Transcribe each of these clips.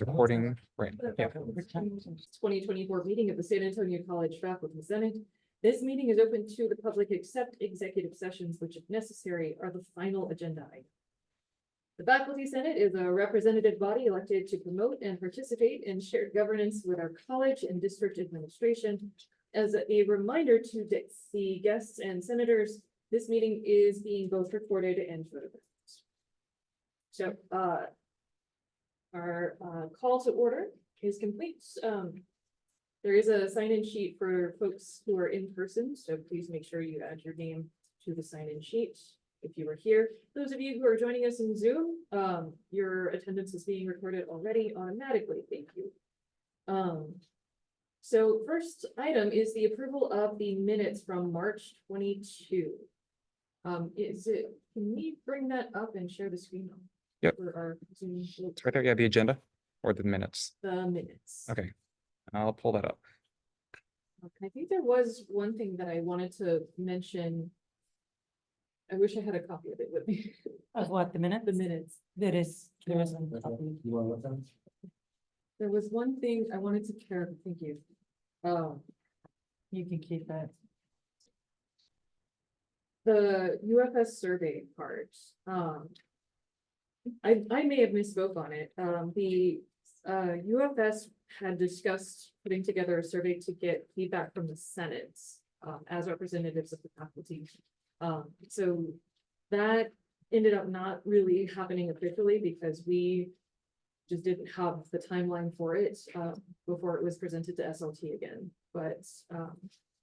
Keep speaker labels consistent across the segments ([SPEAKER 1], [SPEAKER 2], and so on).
[SPEAKER 1] It's recording, right, yeah.
[SPEAKER 2] 2024 meeting of the San Antonio College Faculty Senate. This meeting is open to the public except executive sessions, which if necessary are the final agenda item. The Faculty Senate is a representative body elected to promote and participate in shared governance with our college and district administration. As a reminder to the guests and senators, this meeting is being both recorded and photographed. So, our call to order is complete. There is a sign-in sheet for folks who are in person, so please make sure you add your name to the sign-in sheet if you were here. Those of you who are joining us in Zoom, your attendance is being recorded already automatically. Thank you. So first item is the approval of the minutes from March 22. Can we bring that up and share the screen?
[SPEAKER 1] Yep.
[SPEAKER 2] For our Zoom.
[SPEAKER 1] It's right there, yeah, the agenda or the minutes.
[SPEAKER 2] The minutes.
[SPEAKER 1] Okay, I'll pull that up.
[SPEAKER 2] I think there was one thing that I wanted to mention. I wish I had a copy of it with me.
[SPEAKER 3] Of what, the minute?
[SPEAKER 2] The minutes.
[SPEAKER 3] There isn't a copy.
[SPEAKER 2] There was one thing I wanted to care, thank you.
[SPEAKER 3] You can keep that.
[SPEAKER 2] The UFS survey part. I may have misspoke on it. The UFS had discussed putting together a survey to get feedback from the Senate as representatives of the faculty. So that ended up not really happening officially because we just didn't have the timeline for it before it was presented to SLT again. But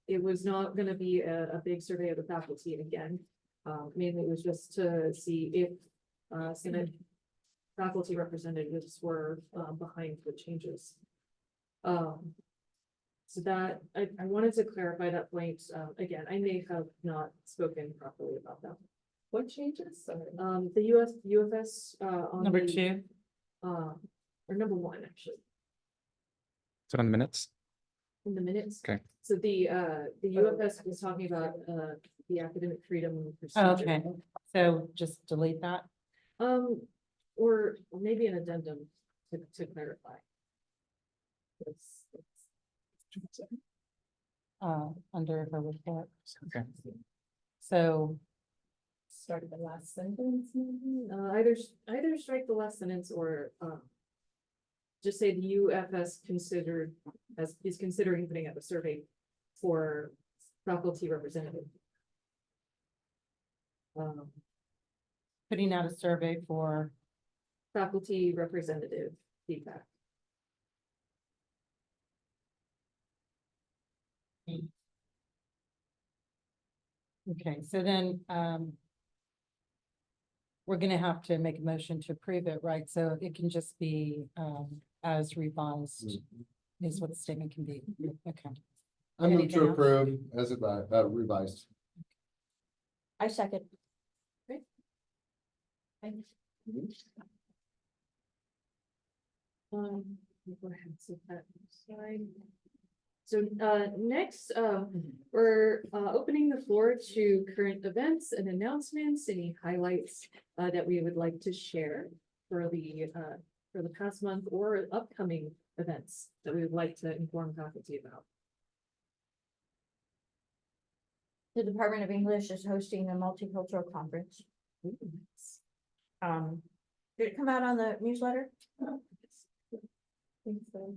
[SPEAKER 2] it was not going to be a big survey of the faculty again. Mainly it was just to see if Senate faculty representatives were behind the changes. So that I wanted to clarify that point. Again, I may have not spoken properly about that. What changes? The UFS on
[SPEAKER 3] Number
[SPEAKER 2] the,
[SPEAKER 3] 2.
[SPEAKER 2] or number 1 actually.
[SPEAKER 1] Is it on the minutes?
[SPEAKER 2] In the minutes.
[SPEAKER 1] Okay.
[SPEAKER 2] So the UFS was talking about the academic freedom procedure.
[SPEAKER 3] Okay, so just delete that.
[SPEAKER 2] Or maybe an addendum to clarify.
[SPEAKER 3] Under her report.
[SPEAKER 1] Okay.
[SPEAKER 3] So
[SPEAKER 2] Started the last sentence. Either strike the last sentence or just say the UFS is considering putting up a survey for faculty representative.
[SPEAKER 3] putting out a survey for,
[SPEAKER 2] Faculty representative feedback.
[SPEAKER 3] okay, so then, we're gonna have to make a motion to approve it, right? So it can just be, as revised is what the statement can be. Okay.
[SPEAKER 4] I move
[SPEAKER 3] Anything
[SPEAKER 4] to
[SPEAKER 3] else?
[SPEAKER 4] approve as revised.
[SPEAKER 5] I second.
[SPEAKER 2] Thanks. Go ahead, so that slide. So next, we're opening the floor to current events and announcements, any highlights that we would like to share for the past month or upcoming events that we would like to inform faculty about.
[SPEAKER 5] The Department of English is hosting a multicultural conference. Did it come out on the newsletter?
[SPEAKER 2] Think so.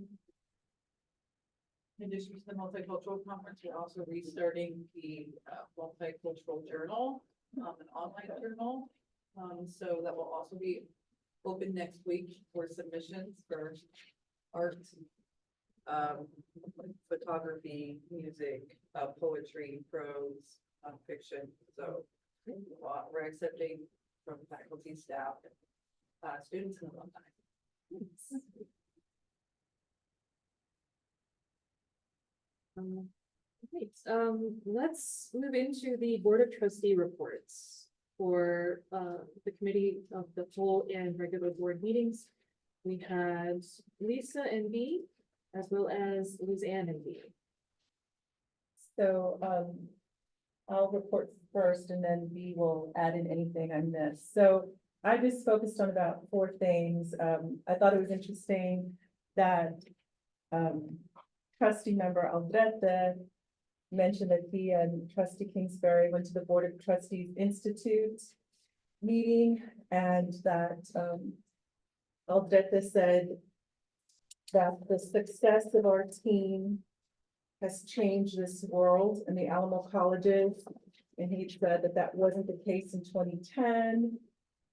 [SPEAKER 6] In addition to the multicultural conference, we're also restarting the multicultural journal, an online journal. So that will also be open next week for submissions for art, photography, music, poetry, prose, fiction. So we're accepting from faculty, staff, students, and alumni.
[SPEAKER 2] Great. Let's move into the Board of Trustee reports for the committee of the full and regular board meetings. We had Lisa and B, as well as Liz Ann and B.
[SPEAKER 7] So, I'll report first and then we will add in anything I missed. So I just focused on about 4 things. I thought it was interesting that trustee member Aldrete mentioned that he and trustee Kingsbury went to the Board of Trustees Institute meeting, and that Aldrete said that the success of our team has changed this world in the Alamo colleges. And he said that that wasn't the case in 2010,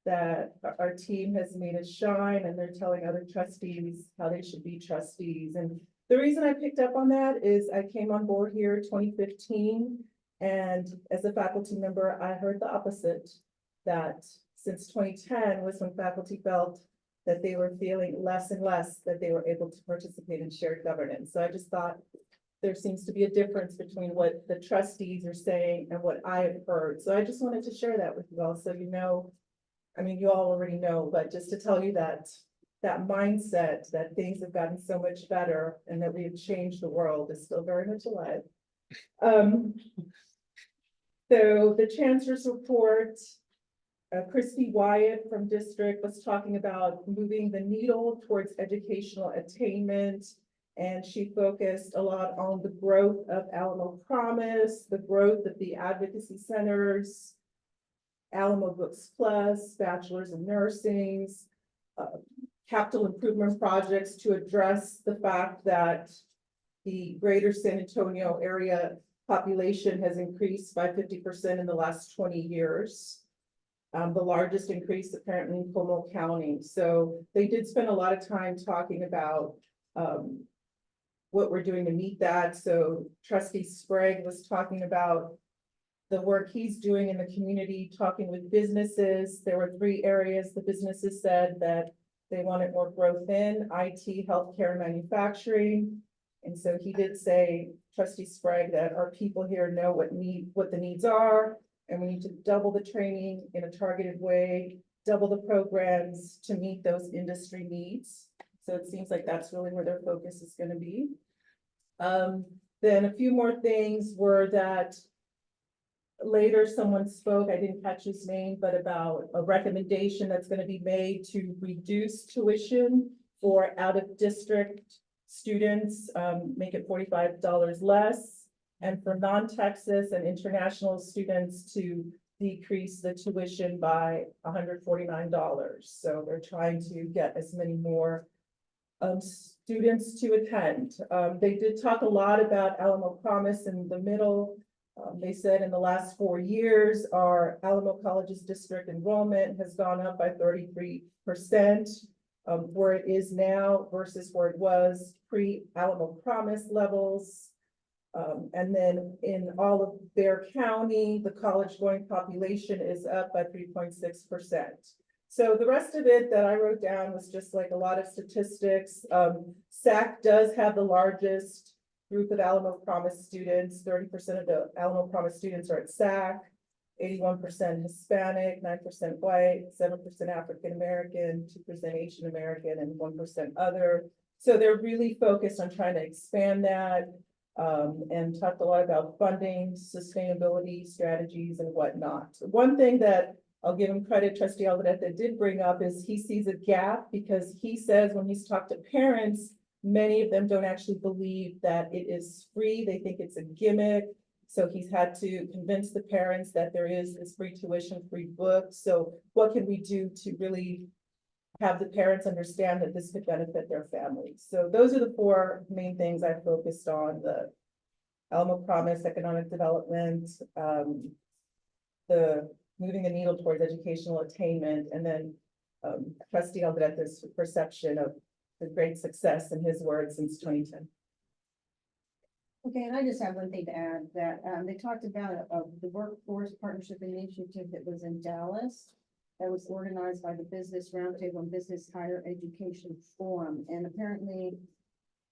[SPEAKER 7] that our team has made us shine, and they're telling other trustees how they should be trustees. And the reason I picked up on that is I came on board here 2015, and as a faculty member, I heard the opposite, that since 2010 was when faculty felt that they were feeling less and less that they were able to participate in shared governance. So I just thought there seems to be a difference between what the trustees are saying and what I have heard. So I just wanted to share that with you all, so you know, I mean, you all already know, but just to tell you that that mindset that things have gotten so much better and that we have changed the world is still very much alive. So the chancellor's report, Christy Wyatt from district was talking about moving the needle towards educational attainment. And she focused a lot on the growth of Alamo Promise, the growth of the advocacy centers, Alamo Books Plus, bachelors in nursing, capital improvement projects to address the fact that the greater San Antonio area population has increased by 50% in the last 20 years. The largest increase apparently in Como County. So they did spend a lot of time talking about what we're doing to meet that. So trustee Sprague was talking about the work he's doing in the community, talking with businesses. There were 3 areas the businesses said that they wanted more growth in: IT, healthcare, and manufacturing. And so he did say, trustee Sprague, that our people here know what the needs are, and we need to double the training in a targeted way, double the programs to meet those industry needs. So it seems like that's really where their focus is going to be. Then a few more things were that later someone spoke, I didn't catch his name, but about a recommendation that's going to be made to reduce tuition for out-of-district students, make it $45 less, and for non-Texas and international students to decrease the tuition by $149. So they're trying to get as many more students to attend. They did talk a lot about Alamo Promise in the middle. They said in the last 4 years, our Alamo Colleges district enrollment has gone up by 33%, where it is now versus where it was pre-Alamo Promise levels. And then in all of Bexar County, the college-going population is up by 3.6%. So the rest of it that I wrote down was just like a lot of statistics. SAC does have the largest group of Alamo Promise students. 30% of the Alamo Promise students are at SAC, 81% Hispanic, 9% white, 7% African American, 2% Asian American, and 1% other. So they're really focused on trying to expand that, and talked a lot about funding, sustainability strategies, and whatnot. One thing that I'll give him credit, trustee Aldrete, that did bring up is he sees a gap, because he says when he's talked to parents, many of them don't actually believe that it is free. They think it's a gimmick. So he's had to convince the parents that there is this free tuition, free books. So what can we do to really have the parents understand that this could benefit their families? So those are the 4 main things I focused on: the Alamo Promise, economic development, the moving the needle towards educational attainment, and then trustee Aldrete's perception of the great success in his words since 2010.
[SPEAKER 8] Okay, and I just have one thing to add, that they talked about the workforce partnership initiative that was in Dallas, that was organized by the Business Roundtable and Business Higher Education Forum. And apparently,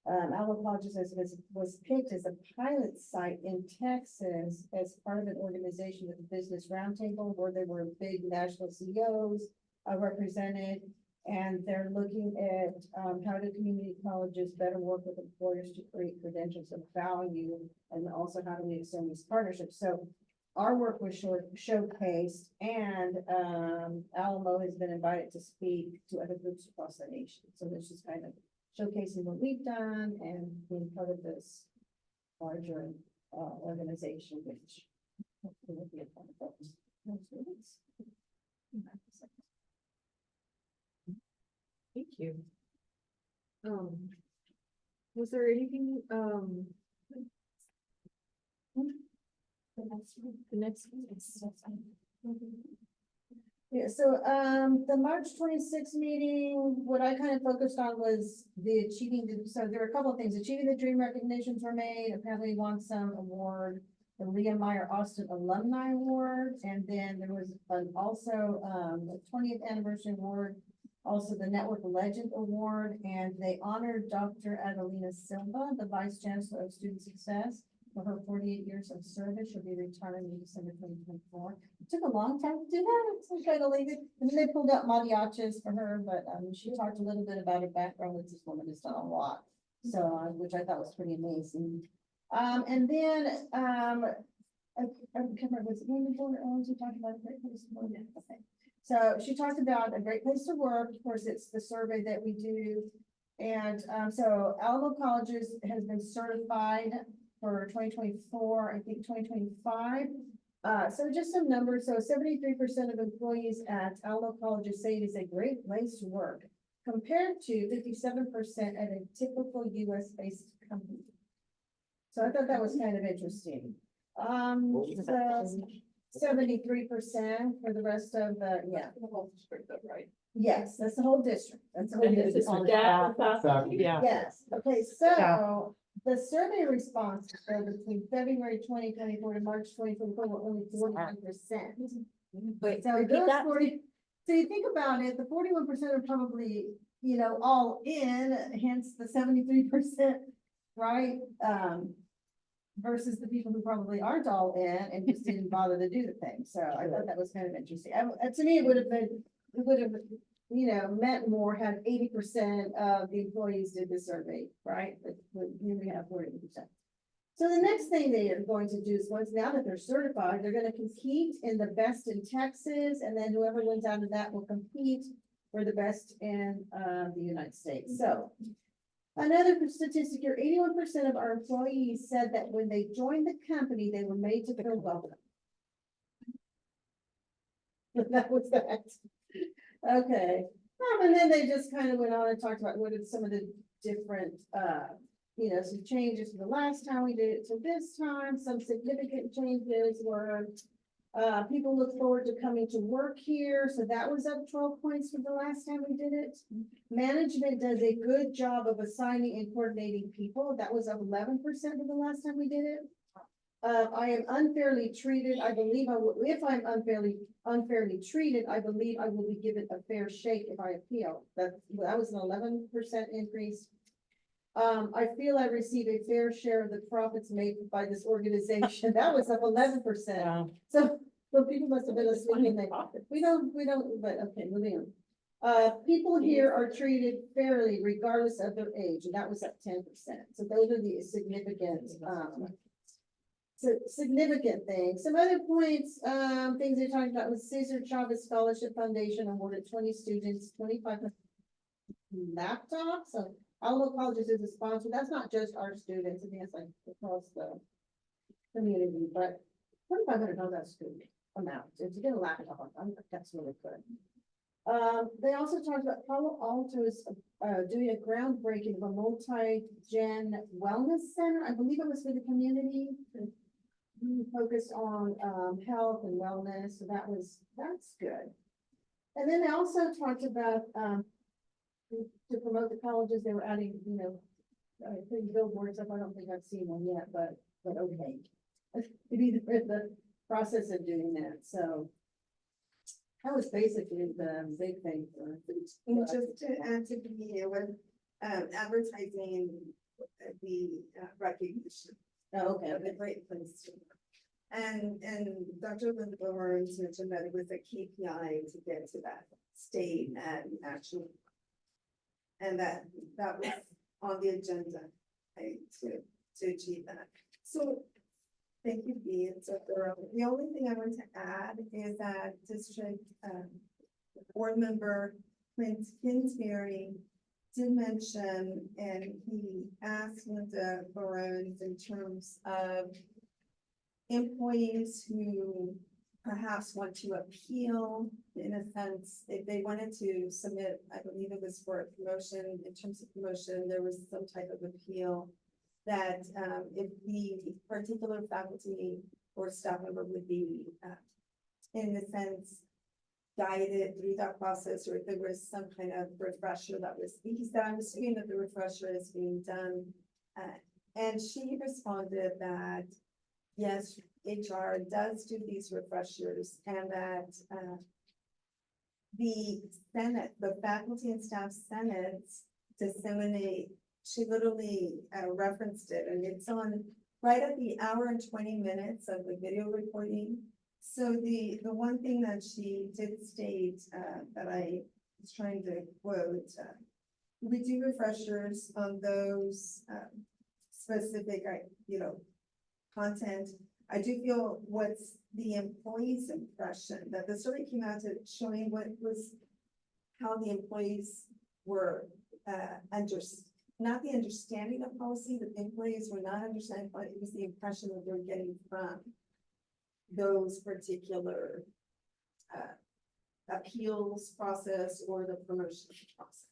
[SPEAKER 8] Alamo Colleges was picked as a pilot site in Texas as part of an organization with the Business Roundtable, where there were big national CEOs represented. And they're looking at how do community colleges better work with employers to create credentials of value, and also how do we extend these partnerships. So our work was showcased, and, Alamo has been invited to speak to other groups across the nation. So this is kind of showcasing what we've done and being part of this larger, organization, which hopefully will be a fun event.
[SPEAKER 2] Thank you. Was there anything, the next one?
[SPEAKER 8] Yeah, so, the March 26th meeting, what I kind of focused on was so there were a couple of things, achieving the dream recognitions were made, apparently we won some award, the Leah Meyer Austin Alumni Award, and then there was also, the 20th anniversary award, also the Network Legend Award, and they honored Dr. Adelina Silva, the Vice Chancellor of Student Success, for her 48 years of service. She'll be retiring in December 2024. It took a long time to do that. So kind of leave it. And then they pulled out mariachis for her, but she talked a little bit about her background, which this woman has done a lot. So, which I thought was pretty amazing. And then, I can't remember, was it Wendy Porter Owens who talked about a great place to work? Okay. So she talked about a great place to work. Of course, it's the survey that we do. And, so Alamo Colleges has been certified for 2024, I think 2025. So just some numbers. So 73% of employees at Alamo Colleges say it is a great place to work, compared to 57% at a typical US-based company. So I thought that was kind of interesting. So 73% for the rest of the, yeah.
[SPEAKER 6] The whole district, though, right?
[SPEAKER 8] Yes, that's the whole district. That's the whole
[SPEAKER 3] And this
[SPEAKER 8] district.
[SPEAKER 3] is on staff.
[SPEAKER 4] Faculty.
[SPEAKER 3] Yeah.
[SPEAKER 8] Yes, okay, so the survey response between February 2024 to March 2024 were only 41%.
[SPEAKER 5] Wait,
[SPEAKER 8] So
[SPEAKER 5] repeat
[SPEAKER 8] those
[SPEAKER 5] that?
[SPEAKER 8] 40, so you think about it, the 41% are probably, all in, hence the 73%, right? Versus the people who probably aren't all in and just didn't bother to do the thing. So I thought that was kind of interesting. To me, it would have, meant more had 80% of the employees did the survey, right? But here we have 40%. So the next thing they are going to do is now that they're certified, they're going to compete in the best in Texas, and then whoever wins out of that will compete for the best in the United States. So another statistic here, 81% of our employees said that when they joined the company, they were made to feel welcome. That was that. Okay, and then they just kind of went on and talked about what are some of the different, some changes from the last time we did it to this time. Some significant changes were, people look forward to coming to work here. So that was up 12 points from the last time we did it. Management does a good job of assigning and coordinating people. That was up 11% from the last time we did it. I am unfairly treated. I believe I will, if I'm unfairly treated, I believe I will be given a fair shake if I appeal. That was an 11% increase. I feel I receive a fair share of the profits made by this organization. That was up 11%.
[SPEAKER 3] Wow.
[SPEAKER 8] So people must have been asleep in their pocket. We don't, but okay, moving on. People here are treated fairly regardless of their age, and that was up 10%. So those are the significant things. Some other points, things they're talking about was Cesar Chavez Scholarship Foundation awarded 20 students 2,500 laptops. So Alamo Colleges is a sponsor. That's not just our students. I think it's like across the community, but $2,500 that's good amount. If you get a laptop, that's really good. They also talked about Palo Alto's doing a groundbreaking of a multi-gen wellness center. I believe it was for the community, focused on health and wellness. So that's good. And then they also talked about to promote the colleges. They were adding, putting billboards up. I don't think I've seen one yet, but okay. Maybe they're in the process of doing that. So that was basically the big thing for.
[SPEAKER 9] And just to add to be here with advertising the recognition.
[SPEAKER 8] Oh, okay.
[SPEAKER 9] Of a great place to work. And Dr. Linda Burns mentioned that it was a KPI to get to that state and national. And that was on the agenda, right, to achieve that. So Thank you, Bea. It's so thorough. The only thing I want to add is that district, board member Clint Kinsbury did mention, and he asked Linda Barone in terms of employees who perhaps want to appeal, in a sense, if they wanted to submit, I believe it was for a promotion, in terms of promotion, there was some type of appeal that, if the particular faculty or staff member would be, in a sense, guided through that process, or if there was some kind of refresher that was, he said, I'm assuming that the refresher is being done. And she responded that, yes, HR does do these refreshers, and that, the Senate, the faculty and staff senates disseminate, she literally referenced it, and it's on right at the hour and 20 minutes of the video recording. So the one thing that she did state, that I was trying to quote, we do refreshers on those, specific, content. I do feel what's the employee's impression, that the survey came out to showing what was, how the employees were, not the understanding of policy, the employees were not understanding, but it was the impression that they're getting from those particular appeals process or the promotion process.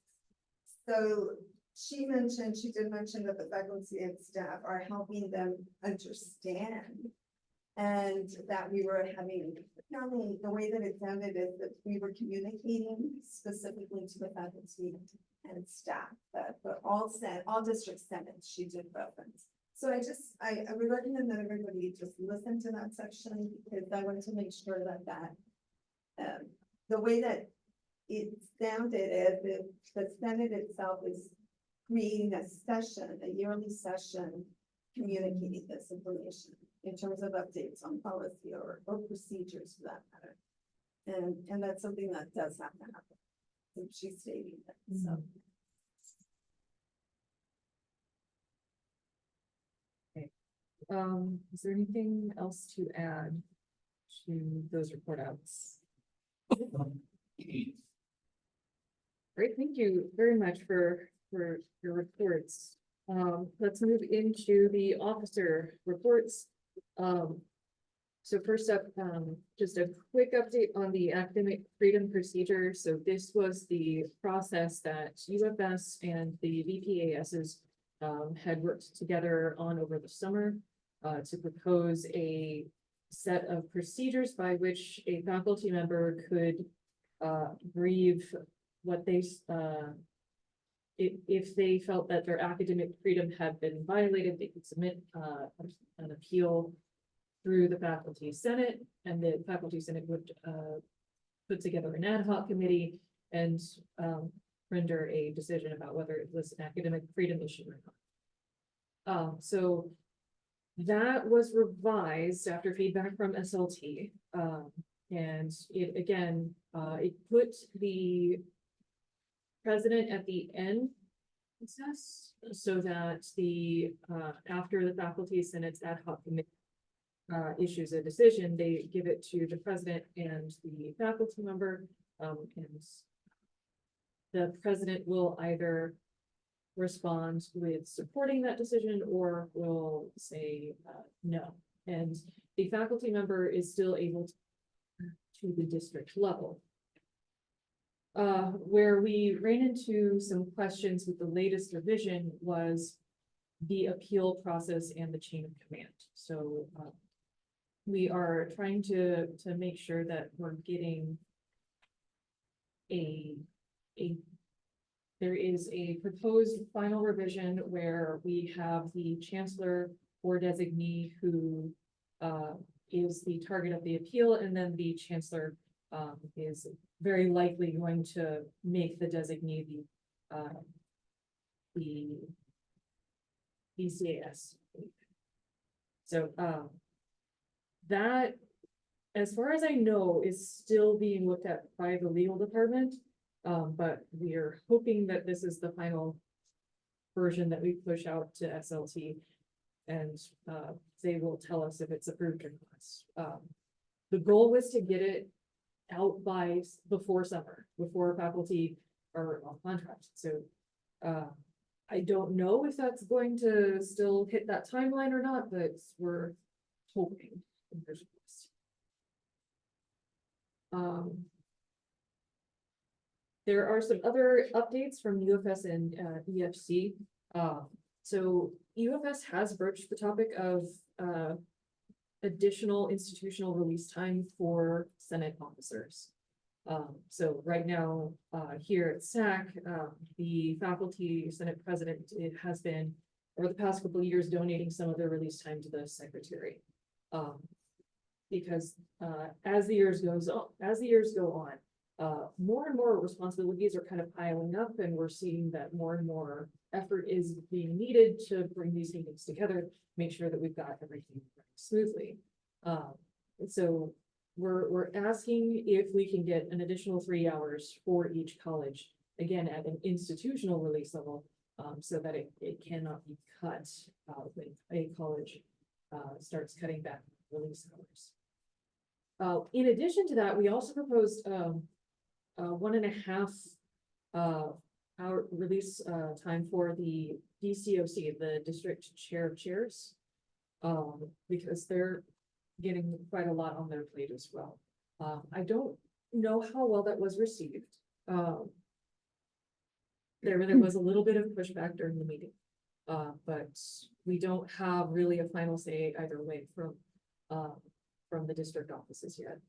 [SPEAKER 9] So she did mention that the faculty and staff are helping them understand, and that we were having, not only the way that it sounded is that we were communicating specifically to the faculty and staff, but all district senates, she did reference. So I would recommend that everybody just listen to that section, because I want to make sure that the way that it sounded as if the Senate itself is creating a session, a yearly session, communicating this information in terms of updates on policy or procedures for that matter. And that's something that does have to happen. So she's stating that, so.
[SPEAKER 2] Is there anything else to add to those report outs? Great, thank you very much for your reports. Let's move into the officer reports. So first up, just a quick update on the academic freedom procedure. So this was the process that UFS and the VPASs had worked together on over the summer to propose a set of procedures by which a faculty member could grieve what they if they felt that their academic freedom had been violated, they could submit an appeal through the faculty senate, and the faculty senate would put together an ad hoc committee and render a decision about whether it was an academic freedom issue or not. So that was revised after feedback from SLT, and it again, it put the president at the end so that the after the faculty senate's ad hoc committee issues a decision, they give it to the president and the faculty member, and the president will either respond with supporting that decision or will say no. And the faculty member is still able to the district level. Where we ran into some questions with the latest revision was the appeal process and the chain of command. So we are trying to make sure that we're getting there is a proposed final revision where we have the chancellor or designee who is the target of the appeal, and then the chancellor is very likely going to make the designee the BCAS. So that, as far as I know, is still being looked at by the legal department, but we are hoping that this is the final version that we push out to SLT. and, they will tell us if it's approved or not. The goal was to get it out by, before summer, before faculty are on contract, so, I don't know if that's going to still hit that timeline or not, but we're hoping. Fingers crossed. There are some other updates from UFS and EFC. So UFS has broached the topic of additional institutional release time for Senate officers. So right now, here at SAC, the faculty Senate president, it has been over the past couple of years donating some of their release time to the secretary. Because as the years go on, more and more responsibilities are kind of piling up, and we're seeing that more and more effort is being needed to bring these meetings together, make sure that we've got everything running smoothly. So we're asking if we can get an additional 3 hours for each college, again, at an institutional release level, so that it cannot be cut when a college starts cutting back release hours. In addition to that, we also proposed 1.5 hour release time for the DCOC, the district chair of chairs, because they're getting quite a lot on their plate as well. I don't know how well that was received. There was a little bit of pushback during the meeting, but we don't have really a final say either way from the district offices yet.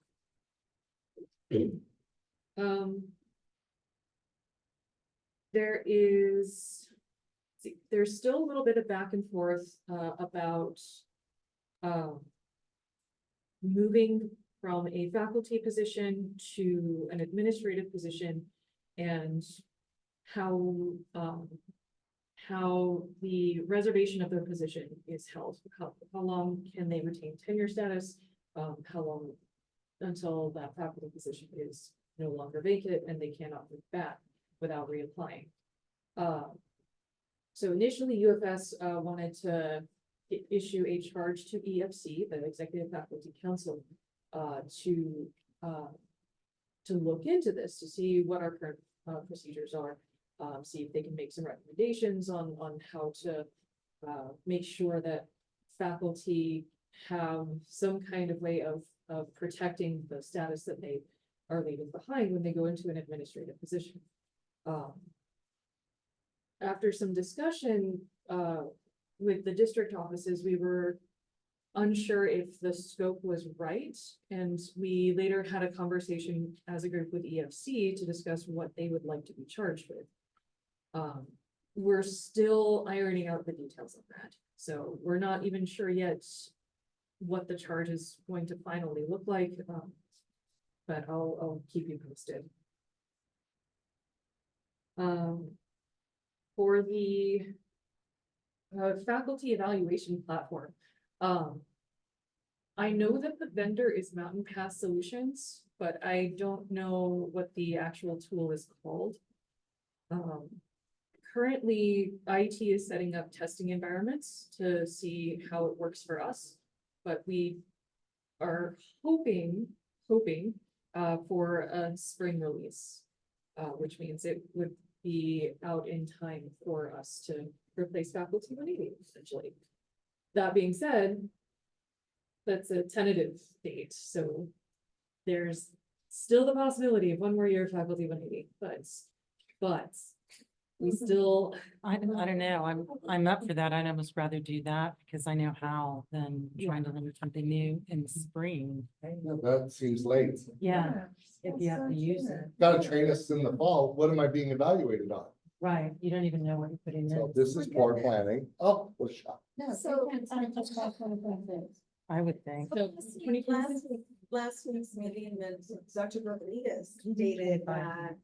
[SPEAKER 2] There's still a little bit of back and forth about moving from a faculty position to an administrative position, and how the reservation of their position is held. How long can they retain tenure status? How long until that faculty position is no longer vacant and they cannot move back without reapplying. So initially UFS wanted to issue a charge to EFC, the Executive Faculty Council, to look into this, to see what our current procedures are, see if they can make some recommendations on how to make sure that faculty have some kind of way of protecting the status that they are leaving behind when they go into an administrative position. After some discussion with the district offices, we were unsure if the scope was right, and we later had a conversation as a group with EFC to discuss what they would like to be charged with. We're still ironing out the details of that, so we're not even sure yet what the charge is going to finally look like, but I'll keep you posted. For the faculty evaluation platform, I know that the vendor is Mountain Pass Solutions, but I don't know what the actual tool is called. Currently, IT is setting up testing environments to see how it works for us, but we are hoping for a spring release, which means it would be out in time for us to replace Faculty 180, essentially. That being said, that's a tentative date, so there's still the possibility of 1 more year of Faculty 180, but we still.
[SPEAKER 3] I don't know, I'm up for that. I'd almost rather do that because I know how than trying to learn something new in the spring.
[SPEAKER 4] That seems late.
[SPEAKER 3] Yeah, if you have to use it,
[SPEAKER 4] Gotta train us in the fall. What am I being evaluated on?
[SPEAKER 3] right, you don't even know what you're putting
[SPEAKER 4] So
[SPEAKER 3] in.
[SPEAKER 4] this is poor planning. Oh, well, shot.
[SPEAKER 8] No,
[SPEAKER 9] So,
[SPEAKER 8] they can't sign just about 25 days.
[SPEAKER 3] I would think.
[SPEAKER 2] So,
[SPEAKER 9] last week's meeting, Dr. Rodriguez stated that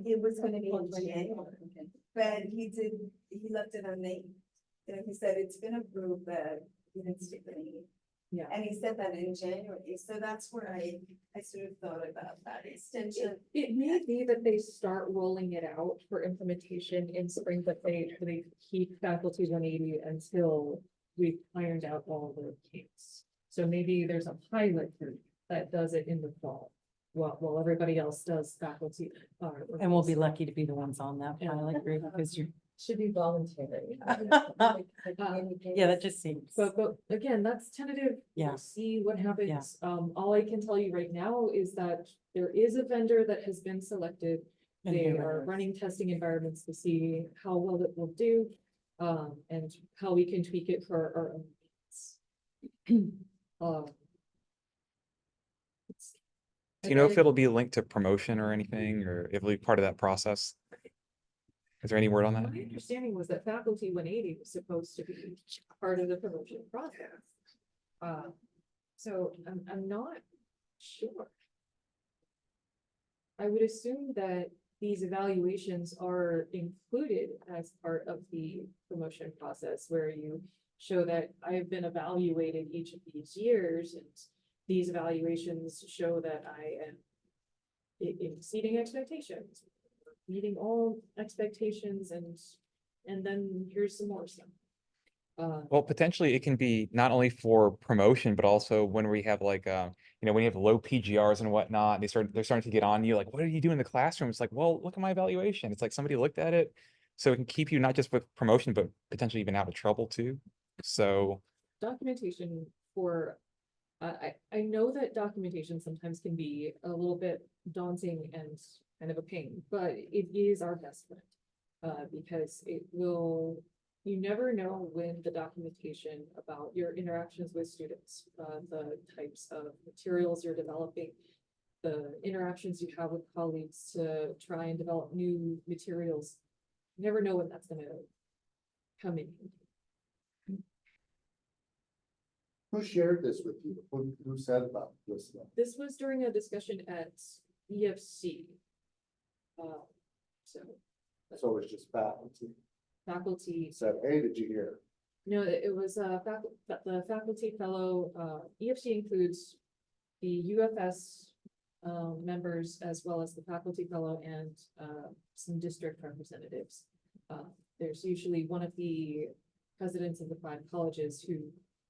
[SPEAKER 9] it was gonna be in January, but he left it on the, he said it's been approved, but he didn't stick any.
[SPEAKER 2] Yeah.
[SPEAKER 9] And he said that in January, so that's where I sort of thought about that extension.
[SPEAKER 2] it may be that they start rolling it out for implementation in spring, but they keep Faculty 180 until we've ironed out all the kinks. So maybe there's a pilot group that does it in the fall, while everybody else does faculty.
[SPEAKER 3] And we'll be lucky to be the ones on that
[SPEAKER 2] Yeah.
[SPEAKER 3] pilot group because you're,
[SPEAKER 7] Should be voluntary.
[SPEAKER 3] yeah, that just seems.
[SPEAKER 2] But again, that's tentative.
[SPEAKER 3] Yeah.
[SPEAKER 2] We'll see what happens. All I can tell you right now is that there is a vendor that has been selected.
[SPEAKER 3] and
[SPEAKER 2] They
[SPEAKER 3] who it
[SPEAKER 2] are
[SPEAKER 3] is.
[SPEAKER 2] running testing environments to see how well it will do, and how we can tweak it for our own needs. Um, it's-
[SPEAKER 1] Do you know if
[SPEAKER 2] and
[SPEAKER 1] it'll be linked to promotion or anything, or if it'll be part of that process? Is there any word on
[SPEAKER 2] My
[SPEAKER 1] that?
[SPEAKER 2] understanding was that Faculty 180 was supposed to be part of the promotion process. So I'm not sure. I would assume that these evaluations are included as part of the promotion process where you show that I have been evaluated each of these years and these evaluations show that I am exceeding expectations, meeting all expectations and then here's some more stuff.
[SPEAKER 1] Well, potentially it can be not only for promotion, but also when we have like, when you have low PGRs and whatnot, they're starting to get on you, like, what do you do in the classroom? It's like, well, look at my evaluation. It's like somebody looked at it. So it can keep you not just with promotion, but potentially even out of trouble too. So,
[SPEAKER 2] Documentation for, I know that documentation sometimes can be a little bit daunting and kind of a pain, but it is our best friend. Because it will, you never know when the documentation about your interactions with students, the types of materials you're developing, the interactions you have with colleagues to try and develop new materials. You never know when that's gonna come in.
[SPEAKER 4] Who shared this with you? Who said about this stuff?
[SPEAKER 2] This was during a discussion at EFC. So
[SPEAKER 4] So it's just faculty
[SPEAKER 2] faculty,
[SPEAKER 4] said, hey, did you hear?
[SPEAKER 2] no, it was the faculty fellow, EFC includes the UFS members as well as the faculty fellow and some district representatives. There's usually one of the presidents of the 5 colleges who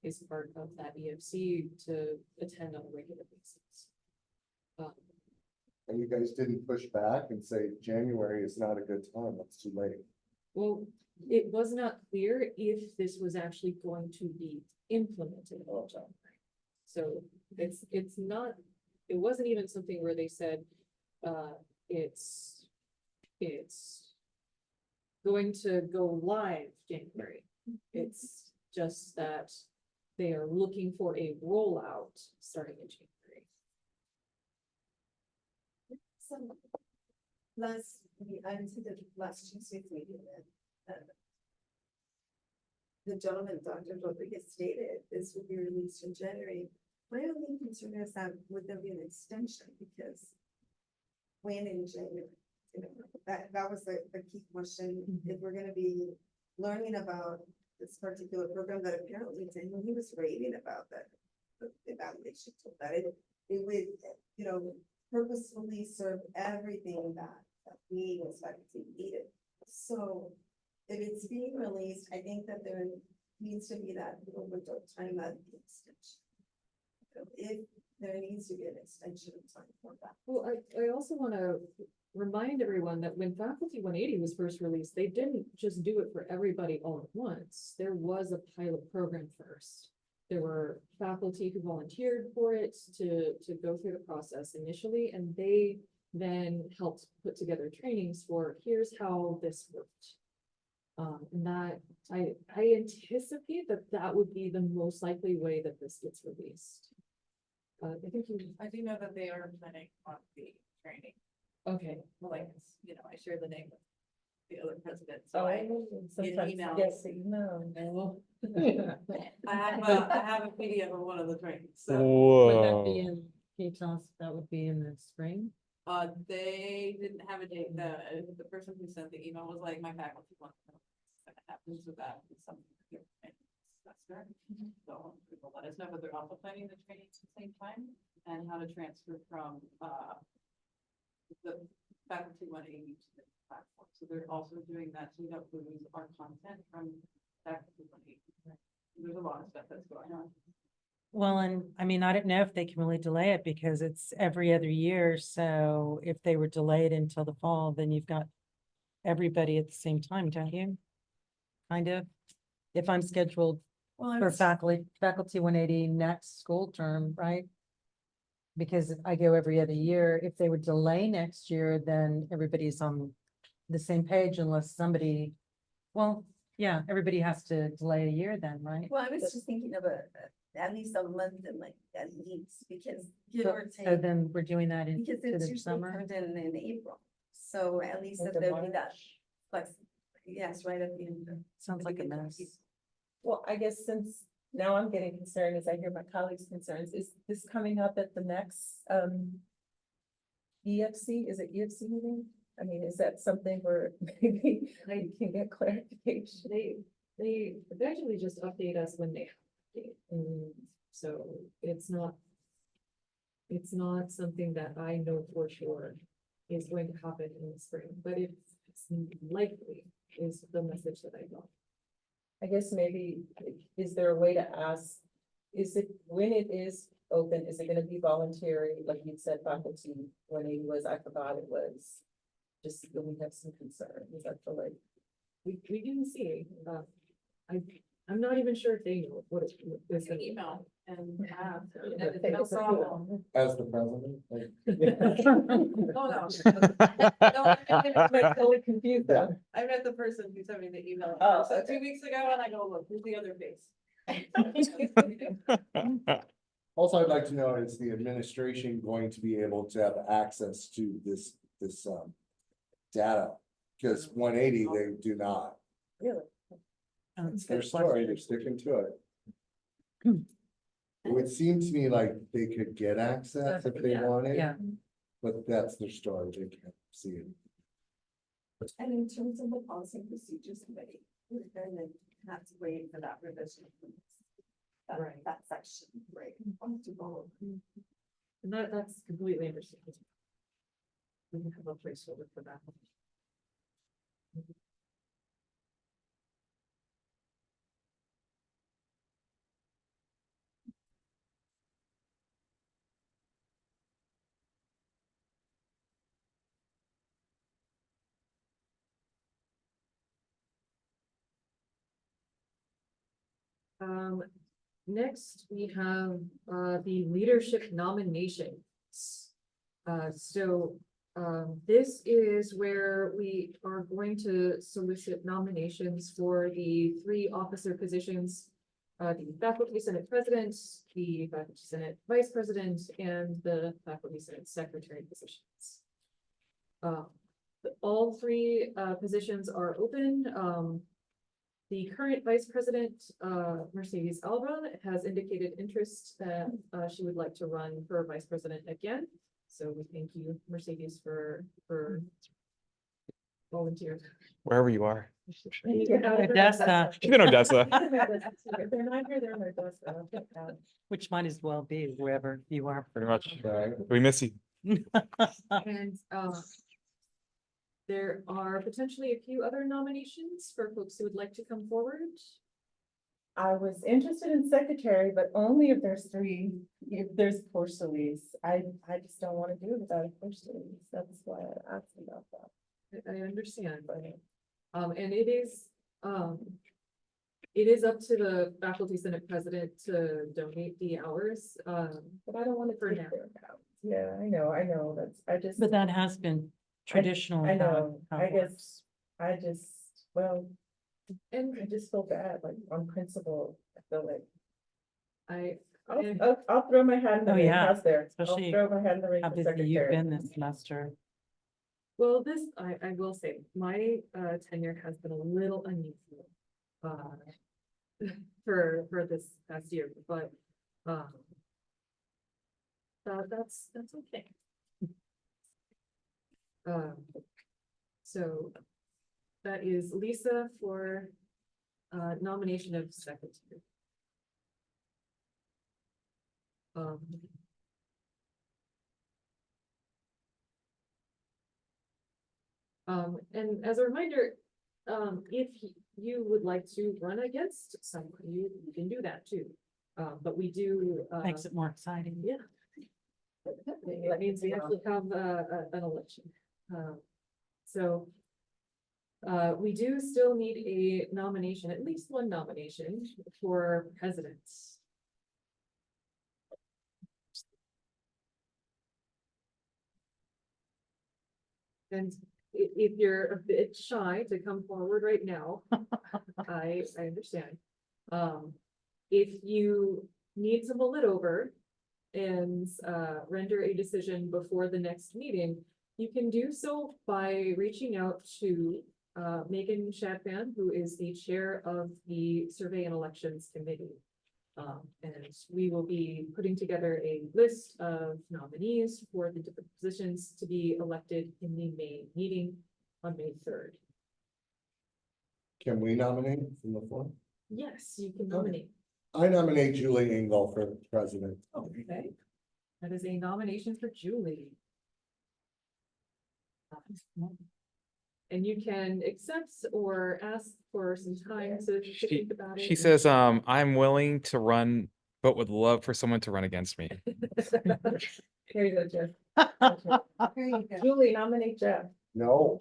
[SPEAKER 2] is part of that EFC to attend on a regular basis.
[SPEAKER 4] And you guys didn't push back and say January is not a good time, it's too late.
[SPEAKER 2] Well, it was not clear if this was actually going to be implemented. So it's not, it wasn't even something where they said, it's going to go live January. It's just that they are looking for a rollout starting in January.
[SPEAKER 9] So, I went to the last Tuesday's meeting and the gentleman, Dr. Rodriguez stated this would be released in January. My only concern is that would there be an extension because when in January? You know, that was the key question. If we're gonna be learning about this particular program that apparently when he was raving about that, the evaluation tool, that it would, purposefully serve everything that we as faculty needed. So if it's being released, I think that there needs to be that little window of time at the extension. If there needs to be an extension of time for that.
[SPEAKER 2] Well, I also want to remind everyone that when Faculty 180 was first released, they didn't just do it for everybody all at once. There was a pilot program first. There were faculty who volunteered for it to go through the process initially, and they then helped put together trainings for here's how this worked. And that I anticipate that would be the most likely way that this gets released. I think
[SPEAKER 6] I do know that they are planning on the training,
[SPEAKER 2] okay.
[SPEAKER 6] like, I share the name with the other president, so I
[SPEAKER 7] Sometimes,
[SPEAKER 6] email.
[SPEAKER 7] yes, no.
[SPEAKER 6] I have a PDF of one of the trainings, so.
[SPEAKER 3] Would that
[SPEAKER 1] whoa.
[SPEAKER 3] be in, can you tell us if that would be in the spring?
[SPEAKER 6] They didn't have a date, the person who sent the email was like, my faculty wants to know what happens with that, with some of your semester. So people let us know, but they're also planning the training at the same time, and how to transfer from, the faculty 180 to the platform, so they're also doing that, so we don't lose our content from faculty 180. There's a
[SPEAKER 3] Well, and I mean, I don't know if they can really delay it because it's every other year. So if they were delayed until the fall, then you've got everybody at the same time, don't you? Kind of. If I'm scheduled for faculty 180 next school term, right? Because I go every other year. If they would delay next year, then everybody's on the same page unless somebody, well, yeah, everybody has to delay a year then, right?
[SPEAKER 9] Well, I was just thinking of at least a month and like, at least, because give or
[SPEAKER 3] So
[SPEAKER 9] take,
[SPEAKER 3] then we're doing that into
[SPEAKER 9] because it's
[SPEAKER 3] the
[SPEAKER 9] usually
[SPEAKER 3] summer.
[SPEAKER 9] turned in April. So at least if
[SPEAKER 7] Into
[SPEAKER 9] there be that,
[SPEAKER 7] March.
[SPEAKER 9] flex, yes, right at the end of.
[SPEAKER 3] Sounds like a
[SPEAKER 9] beginning of
[SPEAKER 3] mess.
[SPEAKER 9] April.
[SPEAKER 7] Well, I guess since now I'm getting concerned as I hear my colleagues' concerns, is this coming up at the next, EFC, is it EFC meeting? I mean, is that something where maybe I can get clarification?
[SPEAKER 2] They eventually just update us when they update. So it's not something that I know for sure is going to happen in the spring, but it's likely is the message that I got.
[SPEAKER 7] I guess maybe, is there a way to ask, is it, when it is open, is it gonna be voluntary, like you said, faculty, when it was, I forgot it was. Just when we have some concerns, I feel like.
[SPEAKER 2] We can see, I'm not even sure if they know what it's.
[SPEAKER 6] It's an email and ask, and
[SPEAKER 7] But
[SPEAKER 6] it's
[SPEAKER 7] they-
[SPEAKER 6] no problem.
[SPEAKER 4] As the president, like,
[SPEAKER 6] Oh, no.
[SPEAKER 7] I'm totally confused
[SPEAKER 4] Yeah.
[SPEAKER 7] though.
[SPEAKER 6] I met the person who sent me the email,
[SPEAKER 7] Oh,
[SPEAKER 6] so
[SPEAKER 7] okay.
[SPEAKER 6] 2 weeks ago, and I go, look, here's the other face.
[SPEAKER 4] also I'd like to know, is the administration going to be able to have access to this data? Because 180, they do not.
[SPEAKER 7] Really?
[SPEAKER 4] It's their story, they're sticking to it. It would seem to me like they could get access if they
[SPEAKER 2] Yeah,
[SPEAKER 4] wanted.
[SPEAKER 3] yeah.
[SPEAKER 4] But that's their story, they can't see it.
[SPEAKER 9] And in terms of the policy and procedures committee, we're gonna have to wait for that revision.
[SPEAKER 2] Right.
[SPEAKER 9] That section, right?
[SPEAKER 2] And that's completely understandable. We can have a placeholder for that. Next, we have, the leadership nominations. This is where we are going to solicit nominations for the 3 officer positions. The faculty senate president, the faculty senate vice president, and the faculty senate secretary positions. All 3 positions are open. The current vice president, Mercedes Alba, has indicated interest that she would like to run for vice president again. So we thank you, Mercedes, for volunteering.
[SPEAKER 1] Wherever you are.
[SPEAKER 3] Odessa,
[SPEAKER 1] She's in Odessa.
[SPEAKER 7] If they're not here, they're in Odessa.
[SPEAKER 3] which might as well be wherever you are.
[SPEAKER 1] Pretty much.
[SPEAKER 4] Right?
[SPEAKER 1] We miss you.
[SPEAKER 2] And there are potentially a few other nominations for folks who would like to come forward.
[SPEAKER 7] I was interested in secretary, but only if there's 3, if there's Porcelli's. I just don't want to do it without a Porcelli's. That's why I asked about that.
[SPEAKER 2] I understand, but, and it is up to the faculty senate president to donate the hours.
[SPEAKER 7] But I don't want to
[SPEAKER 2] For
[SPEAKER 7] take
[SPEAKER 2] now.
[SPEAKER 7] their account. Yeah, I know, I just.
[SPEAKER 3] But that has been traditional.
[SPEAKER 7] I
[SPEAKER 3] how-
[SPEAKER 7] know,
[SPEAKER 3] how
[SPEAKER 7] I
[SPEAKER 3] it
[SPEAKER 7] guess,
[SPEAKER 3] works.
[SPEAKER 7] well,
[SPEAKER 2] And
[SPEAKER 7] I just feel bad, like on principle, I feel like.
[SPEAKER 2] and-
[SPEAKER 7] I'll throw my hat in the
[SPEAKER 3] Oh,
[SPEAKER 7] ring,
[SPEAKER 3] yeah,
[SPEAKER 7] how's there? I'll
[SPEAKER 3] especially
[SPEAKER 7] throw my hat in the ring
[SPEAKER 3] How
[SPEAKER 7] for
[SPEAKER 3] busy you've
[SPEAKER 7] secretary.
[SPEAKER 3] been this semester.
[SPEAKER 2] well, this, I will say, my tenure has been a little unusual. For this past year, but that's okay. So that is Lisa for nomination of secretary. And as a reminder, if you would like to run against someone, you can do that too. But we do.
[SPEAKER 3] Makes it more exciting.
[SPEAKER 2] Yeah. It means we actually have an election. So we do still need a nomination, at least one nomination for president. And if you're a bit shy to come forward right now, I understand. If you need to mull it over and render a decision before the next meeting, you can do so by reaching out to Megan Shadban, who is the chair of the Survey and Elections Committee. And we will be putting together a list of nominees for the different positions to be elected in the May meeting on May 3rd.
[SPEAKER 4] Can we nominate from the floor?
[SPEAKER 2] Yes, you can nominate.
[SPEAKER 4] I nominate Julie Engel for president.
[SPEAKER 2] Okay. That is a nomination for Julie. And you can accept or ask for some time to think about it.
[SPEAKER 1] She says, I'm willing to run, but would love for someone to run against me.
[SPEAKER 7] Here you go, Jeff.
[SPEAKER 8] Here you go.
[SPEAKER 7] Julie, nominate Jeff.
[SPEAKER 4] No,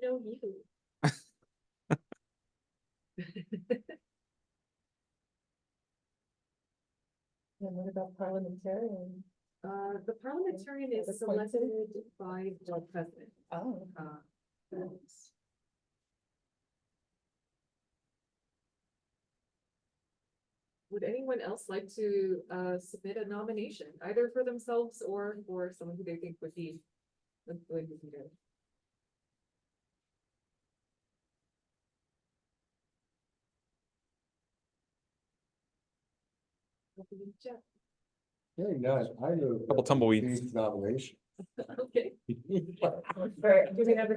[SPEAKER 2] No, you.
[SPEAKER 7] And what about parliamentarian?
[SPEAKER 2] The parliamentarian is
[SPEAKER 7] Appointed?
[SPEAKER 2] selected by the president.
[SPEAKER 7] Oh.
[SPEAKER 2] Yes. Would anyone else like to submit a nomination, either for themselves or for someone who they think would be a good leader? Jeff.
[SPEAKER 4] hearing none, I move.
[SPEAKER 1] Couple tumbleweeds.
[SPEAKER 4] Steve's nomination.
[SPEAKER 2] Okay.
[SPEAKER 7] Do we have a?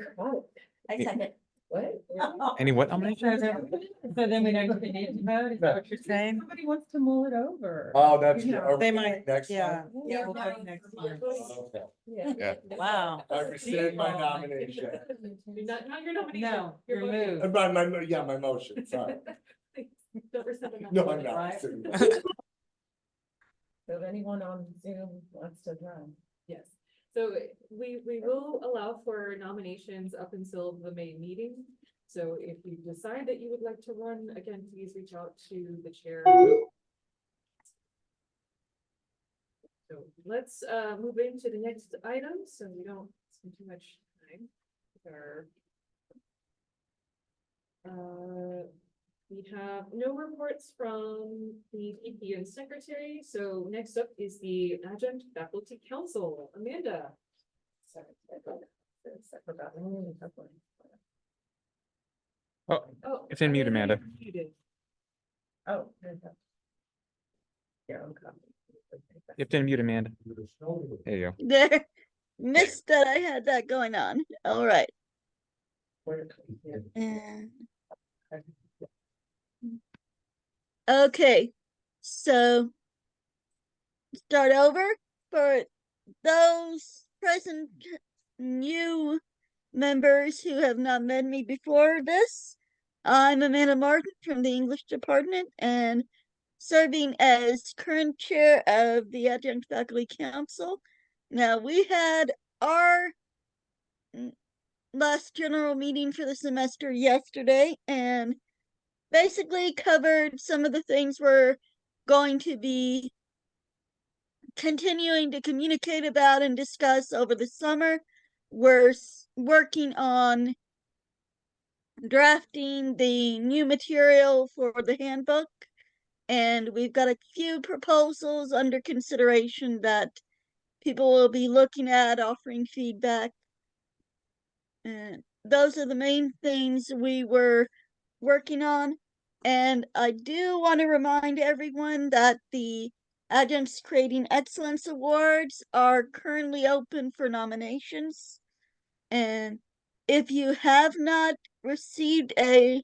[SPEAKER 5] I second.
[SPEAKER 7] What?
[SPEAKER 1] Any what nomination?
[SPEAKER 3] So then we don't even need to vote, is that what you're saying?
[SPEAKER 7] Somebody wants to mull it over.
[SPEAKER 4] Oh, that's.
[SPEAKER 7] Yeah.
[SPEAKER 4] are we
[SPEAKER 3] They
[SPEAKER 4] doing
[SPEAKER 3] might,
[SPEAKER 4] next
[SPEAKER 3] yeah.
[SPEAKER 4] time?
[SPEAKER 3] Yeah, we'll vote next time.
[SPEAKER 4] Okay.
[SPEAKER 7] Yeah.
[SPEAKER 3] Wow.
[SPEAKER 4] I rescind my nomination.
[SPEAKER 2] You're not your nomination.
[SPEAKER 3] No,
[SPEAKER 2] Your
[SPEAKER 3] you're
[SPEAKER 2] motion.
[SPEAKER 3] moved.
[SPEAKER 4] My motion, sorry.
[SPEAKER 2] Don't rescind the
[SPEAKER 4] No, I'm
[SPEAKER 2] nomination.
[SPEAKER 4] not.
[SPEAKER 7] So if anyone on Zoom wants to run.
[SPEAKER 2] Yes, so we will allow for nominations up until the May meeting. So if you decide that you would like to run, again, please reach out to the chair. So let's move into the next item, so we don't spend too much time with our. We have no reports from the PP and secretary, so next up is the adjunct faculty council, Amanda.
[SPEAKER 1] Oh,
[SPEAKER 2] Oh,
[SPEAKER 1] It's in mute, Amanda.
[SPEAKER 2] you're muted.
[SPEAKER 7] Oh. there you go. Yeah, I'm coming.
[SPEAKER 1] You have to unmute Amanda. There you go.
[SPEAKER 10] There, missed that I had that going on. All right. And okay, so start over for those present new members who have not met me before this. I'm Amanda Martin from the English department and serving as current chair of the Adjunct Faculty Council. Now, we had our last general meeting for the semester yesterday and basically covered some of the things we're going to be continuing to communicate about and discuss over the summer. We're working on drafting the new material for the handbook, and we've got a few proposals under consideration that people will be looking at, offering feedback. And those are the main things we were working on. And I do want to remind everyone that the Adjuncts Creating Excellence Awards are currently open for nominations. And if you have not received a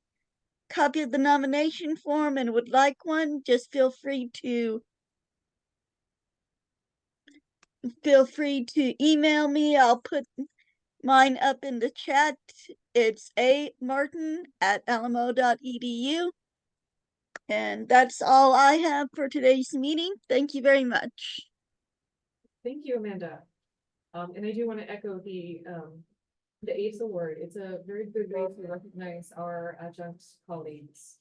[SPEAKER 10] copy of the nomination form and would like one, just feel free to email me. I'll put mine up in the chat it's amartin@alamo.edu. And that's all I have for today's meeting. Thank you very much.
[SPEAKER 2] Thank you, Amanda. And I do want to echo the ACE award. It's a very good way to recognize our adjunct colleagues.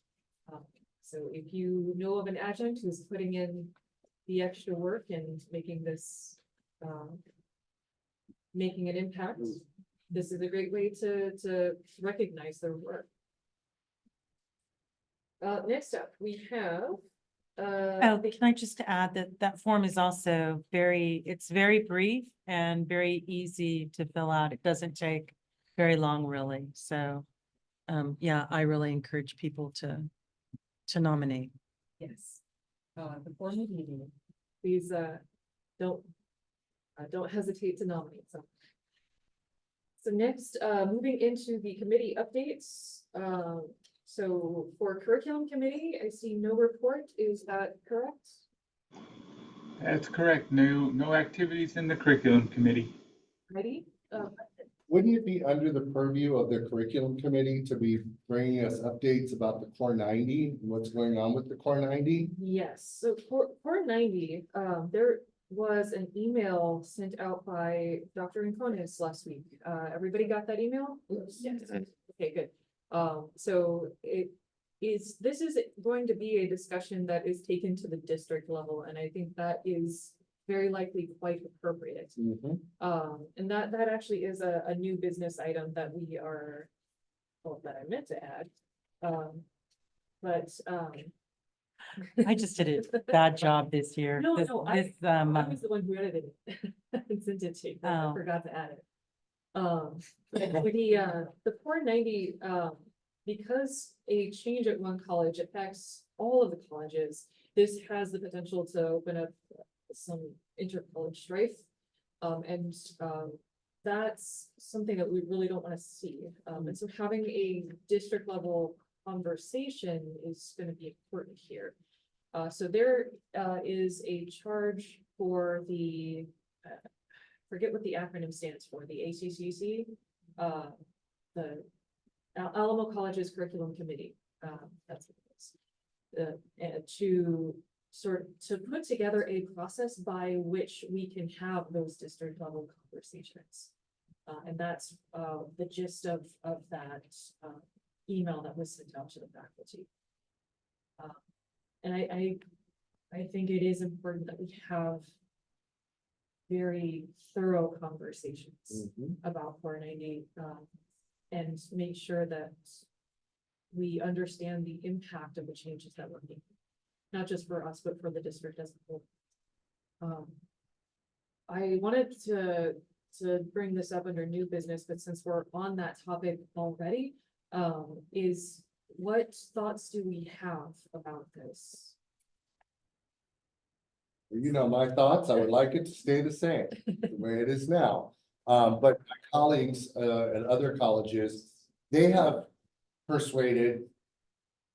[SPEAKER 2] So if you know of an adjunct who's putting in the extra work and making this, making an impact, this is a great way to recognize their work. Next up, we have,
[SPEAKER 3] Oh, can I just add that that form is also it's very brief and very easy to fill out. It doesn't take very long, really. So, yeah, I really encourage people to nominate.
[SPEAKER 2] yes, the formal meeting, please, don't hesitate to nominate some. So next, moving into the committee updates, so for curriculum committee, I see no report. Is that correct?
[SPEAKER 11] That's correct. No activities in the curriculum committee.
[SPEAKER 2] Ready?
[SPEAKER 4] Wouldn't it be under the purview of the curriculum committee to be bringing us updates about the Core 90, and what's going on with the Core 90?
[SPEAKER 2] Yes, so for 90, there was an email sent out by Dr. Inconis last week. Everybody got that email? Yes. Okay, good. So this is going to be a discussion that is taken to the district level, and I think that is very likely quite appropriate. And that actually is a new business item that we are, well, that I meant to add.
[SPEAKER 3] I just did a bad job this year.
[SPEAKER 2] No,
[SPEAKER 3] This-
[SPEAKER 2] no,
[SPEAKER 3] this,
[SPEAKER 2] I was the one who edited it and sent it to you. I
[SPEAKER 3] Oh.
[SPEAKER 2] forgot to add it. The Core 90, because a change at one college affects all of the colleges, this has the potential to open up some inter-college strife. That's something that we really don't want to see. And so having a district level conversation is going to be important here. So there is a charge for the, forget what the acronym stands for, the ACCC, the Alamo College's Curriculum Committee. That's what it is. To put together a process by which we can have those district level conversations. And that's the gist of that email that was sent out to the faculty. And I think it is important that we have very thorough conversations about Core 90, and make sure that we understand the impact of the changes that we're making, not just for us, but for the district as a whole. I wanted to bring this up under new business, but since we're on that topic already, is what thoughts do we have about this?
[SPEAKER 4] You know my thoughts, I would like it to stay the same, the way it is now. But my colleagues at other colleges, they have persuaded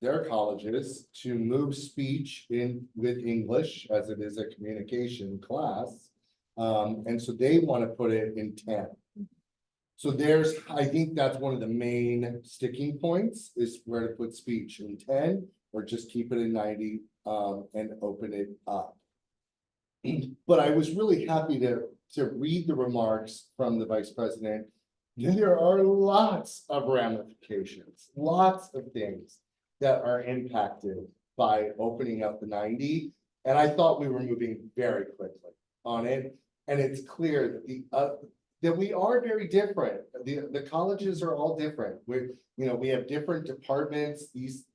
[SPEAKER 4] their colleges to move speech in with English as it is a communication class. And so they want to put it in 10. So I think that's one of the main sticking points is where to put speech in 10 or just keep it in 90 and open it up. But I was really happy to read the remarks from the vice president. There are lots of ramifications, lots of things that are impacted by opening up the 90. And I thought we were moving very quickly on it. And it's clear that that we are very different. The colleges are all different. We have different departments. These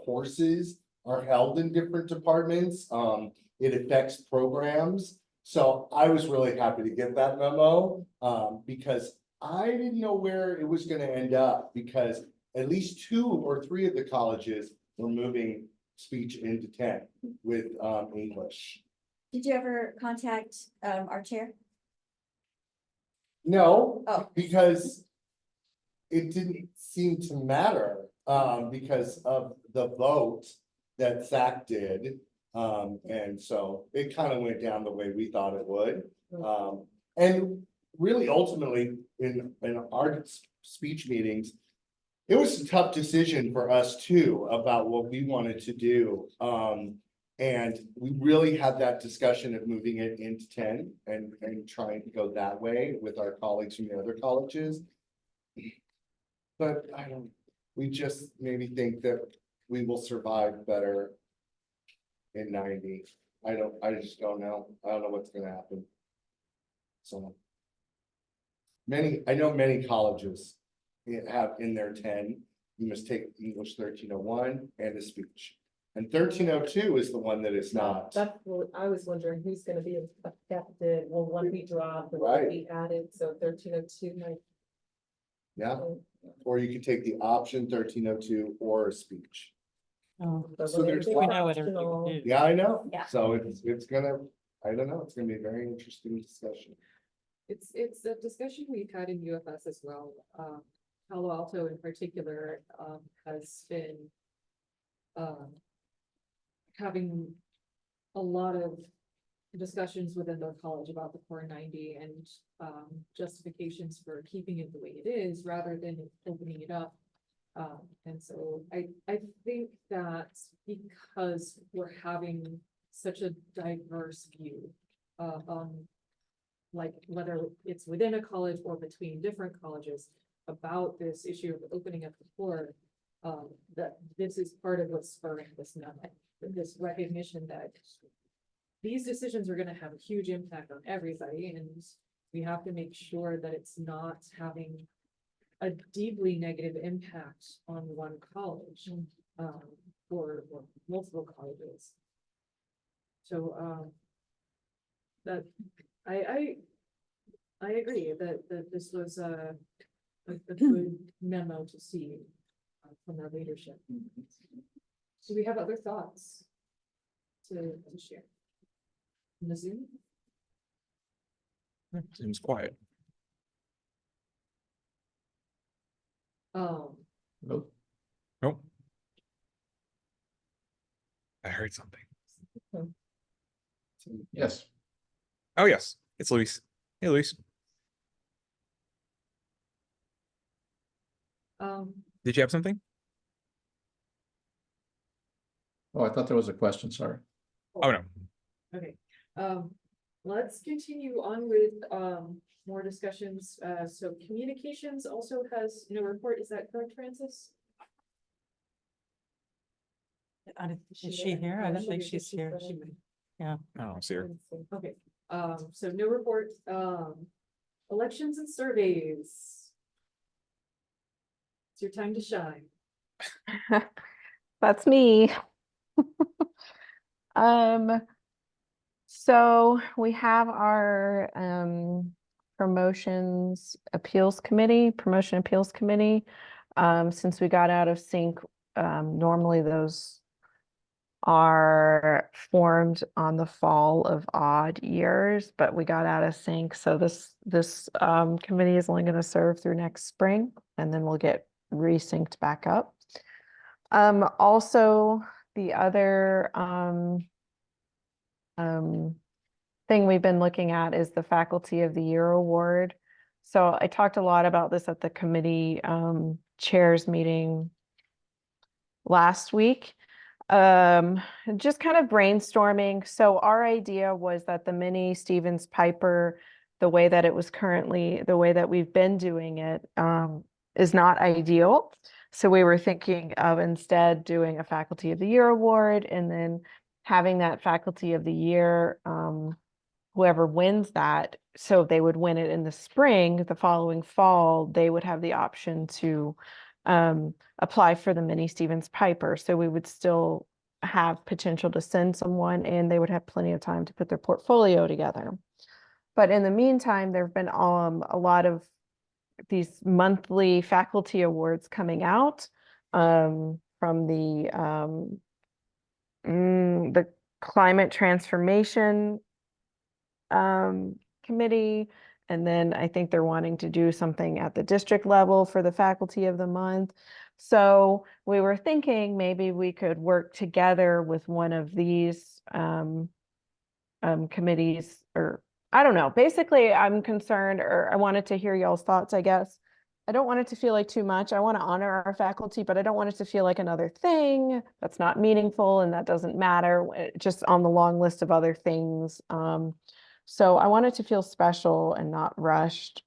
[SPEAKER 4] courses are held in different departments. It affects programs. So I was really happy to get that memo because I didn't know where it was going to end up, because at least 2 or 3 of the colleges were moving speech into 10 with English.
[SPEAKER 5] Did you ever contact our chair?
[SPEAKER 4] No,
[SPEAKER 5] Oh.
[SPEAKER 4] because it didn't seem to matter because of the vote that SAC did. And so it kind of went down the way we thought it would. And really ultimately in our speech meetings. It was a tough decision for us too, about what we wanted to do. And we really had that discussion of moving it into 10 and trying to go that way with our colleagues from the other colleges. But we just maybe think that we will survive better in 90. I just don't know. I don't know what's gonna happen. So. I know many colleges have in their 10, you must take English 1301 and a speech. And 1302 is the one that is not.
[SPEAKER 2] That's what I was wondering, who's gonna be affected, will one be dropped, will one be added, so 1302 might.
[SPEAKER 4] Yeah, or you could take the option 1302 or a speech.
[SPEAKER 3] Oh,
[SPEAKER 4] So there's
[SPEAKER 3] we
[SPEAKER 4] lots-
[SPEAKER 3] know what everybody will do.
[SPEAKER 4] Yeah, I know.
[SPEAKER 5] Yeah.
[SPEAKER 4] So it's gonna, I don't know, it's gonna be a very interesting discussion.
[SPEAKER 2] It's a discussion we've had in UFS as well. Palo Alto in particular, has been having a lot of discussions within their college about the core 90 and justifications for keeping it the way it is rather than opening it up. And so I think that because we're having such a diverse view on like whether it's within a college or between different colleges about this issue of opening up the core, that this is part of what's spurring this recognition that these decisions are going to have a huge impact on everybody, and we have to make sure that it's not having a deeply negative impact on one college, or multiple colleges. So, that I agree that this was a good memo to see from our leadership. Do we have other thoughts to share? In the Zoom?
[SPEAKER 1] Seems quiet.
[SPEAKER 11] Nope.
[SPEAKER 1] Nope. I heard something.
[SPEAKER 11] Yes.
[SPEAKER 1] Oh, yes, it's Luis. Hey, Luis. Did you have something?
[SPEAKER 11] Oh, I thought there was a question, sorry.
[SPEAKER 1] Oh, no.
[SPEAKER 2] Okay, let's continue on with, more discussions. So communications also has no report. Is that correct, Francis?
[SPEAKER 3] Is she here? I don't think she's here.
[SPEAKER 1] I don't see her.
[SPEAKER 2] Okay, so no report, elections and surveys. It's your time to shine.
[SPEAKER 12] That's me. So we have our promotion appeals committee. Since we got out of sync, normally those are formed on the fall of odd years, but we got out of sync. So this committee is only going to serve through next spring, and then we'll get resynced back up. Also, the other thing we've been looking at is the Faculty of the Year Award. So I talked a lot about this at the committee chairs meeting last week. Just kind of brainstorming. So our idea was that the mini Stevens Piper, the way that we've been doing it, is not ideal. So we were thinking of instead doing a Faculty of the Year award, and then having that Faculty of the Year, whoever wins that, so they would win it in the spring, the following fall, they would have the option to apply for the mini Stevens Piper. So we would still have potential to send someone, and they would have plenty of time to put their portfolio together. But in the meantime, there have been a lot of these monthly faculty awards coming out from the Climate Transformation Committee. And then I think they're wanting to do something at the district level for the Faculty of the Month. So we were thinking maybe we could work together with one of these committees, or I don't know. Basically, I'm concerned, or I wanted to hear y'all's thoughts, I guess, I don't want it to feel like too much. I want to honor our faculty, but I don't want it to feel like another thing that's not meaningful and that doesn't matter, just on the long list of other things. So I want it to feel special and not rushed.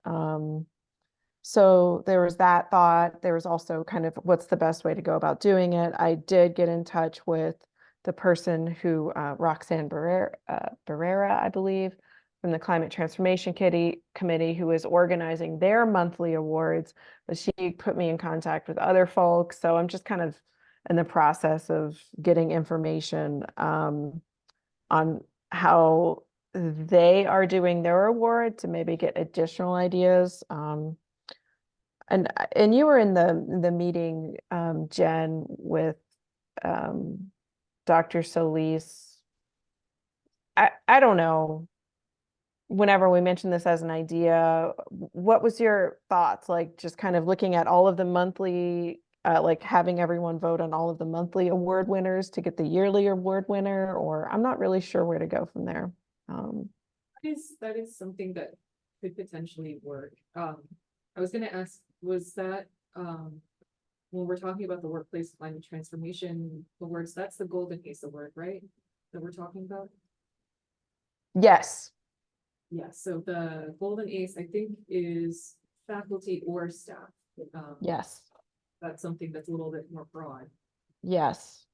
[SPEAKER 12] So there was that thought. There was also kind of what's the best way to go about doing it. I did get in touch with the person who, Roxanne Barrera, I believe, from the Climate Transformation Committee, who is organizing their monthly awards, but she put me in contact with other folks. So I'm just kind of in the process of getting information on how they are doing their award to maybe get additional ideas. And you were in the meeting, Jen, with Dr. Solis. I don't know. Whenever we mentioned this as an idea, what was your thoughts? Like just kind of looking at all of the monthly, like having everyone vote on all of the monthly award winners to get the yearly award winner, or I'm not really sure where to go from there.
[SPEAKER 2] That is something that could potentially work. I was gonna ask, was that, when we're talking about the workplace climate transformation awards, that's the Golden Ace Award, right? That we're talking about?
[SPEAKER 12] Yes.
[SPEAKER 2] Yeah, so the Golden Ace, I think, is faculty or staff.
[SPEAKER 12] Yes.
[SPEAKER 2] That's something that's a little bit more broad.
[SPEAKER 12] Yes.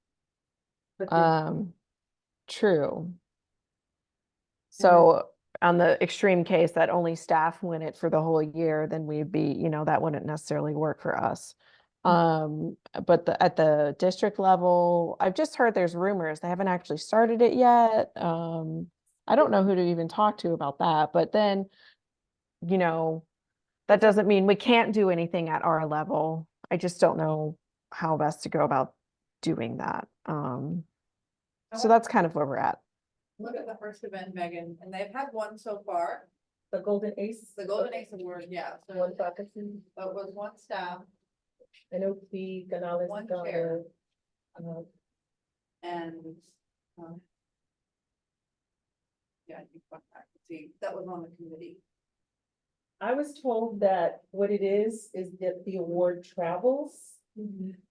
[SPEAKER 2] But there-
[SPEAKER 12] True. So on the extreme case that only staff win it for the whole year, then we'd be, that wouldn't necessarily work for us. But at the district level, I've just heard there's rumors. They haven't actually started it yet. I don't know who to even talk to about that, but then, that doesn't mean we can't do anything at our level. I just don't know how best to go about doing that. So that's kind of where we're at.
[SPEAKER 6] Look at the first event, Megan, and they've had one so far,
[SPEAKER 7] The Golden Ace.
[SPEAKER 6] the Golden Ace Award, yeah, so
[SPEAKER 7] One faculty.
[SPEAKER 6] that was one staff
[SPEAKER 7] I know the Canales.
[SPEAKER 6] One
[SPEAKER 7] got
[SPEAKER 6] chair.
[SPEAKER 7] a,
[SPEAKER 6] and, yeah, I think one faculty, that was on the committee.
[SPEAKER 7] I was told that what it is that the award travels.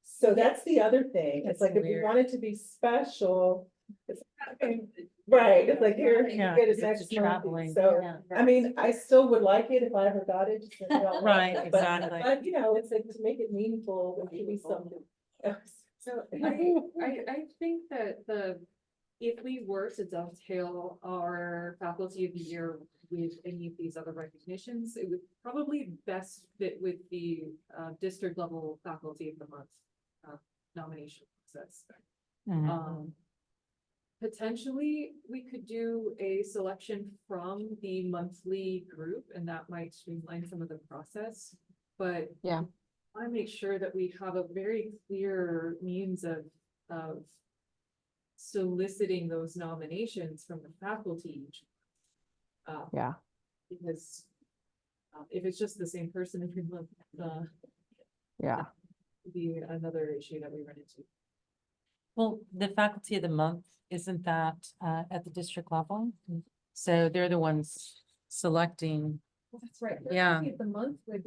[SPEAKER 7] So that's the other thing. It's
[SPEAKER 3] That's
[SPEAKER 7] like if we
[SPEAKER 3] weird.
[SPEAKER 7] want it to be special, it's right, it's like here, you
[SPEAKER 3] Yeah,
[SPEAKER 7] get it
[SPEAKER 3] 'cause it's
[SPEAKER 7] next
[SPEAKER 3] just
[SPEAKER 7] month.
[SPEAKER 3] traveling,
[SPEAKER 7] So,
[SPEAKER 3] yeah.
[SPEAKER 7] I mean, I still would like it if I ever got it. just so we all know.
[SPEAKER 3] Right,
[SPEAKER 7] But-
[SPEAKER 3] exactly.
[SPEAKER 7] But, it's like to make it meaningful, it should be something else.
[SPEAKER 2] So I think that if we were to dovetail our faculty of the year with any of these other recognitions, it would probably best fit with the district level faculty of the month nomination process. Potentially, we could do a selection from the monthly group, and that might streamline some of the process, but
[SPEAKER 12] Yeah.
[SPEAKER 2] I make sure that we have a very clear means of soliciting those nominations from the faculty.
[SPEAKER 12] Yeah.
[SPEAKER 2] Because if it's just the same person every month,
[SPEAKER 12] Yeah.
[SPEAKER 2] it'd be another issue that we run into.
[SPEAKER 3] Well, the faculty of the month, isn't that at the district level? So they're the ones selecting
[SPEAKER 2] That's right.
[SPEAKER 3] Yeah.
[SPEAKER 2] The month would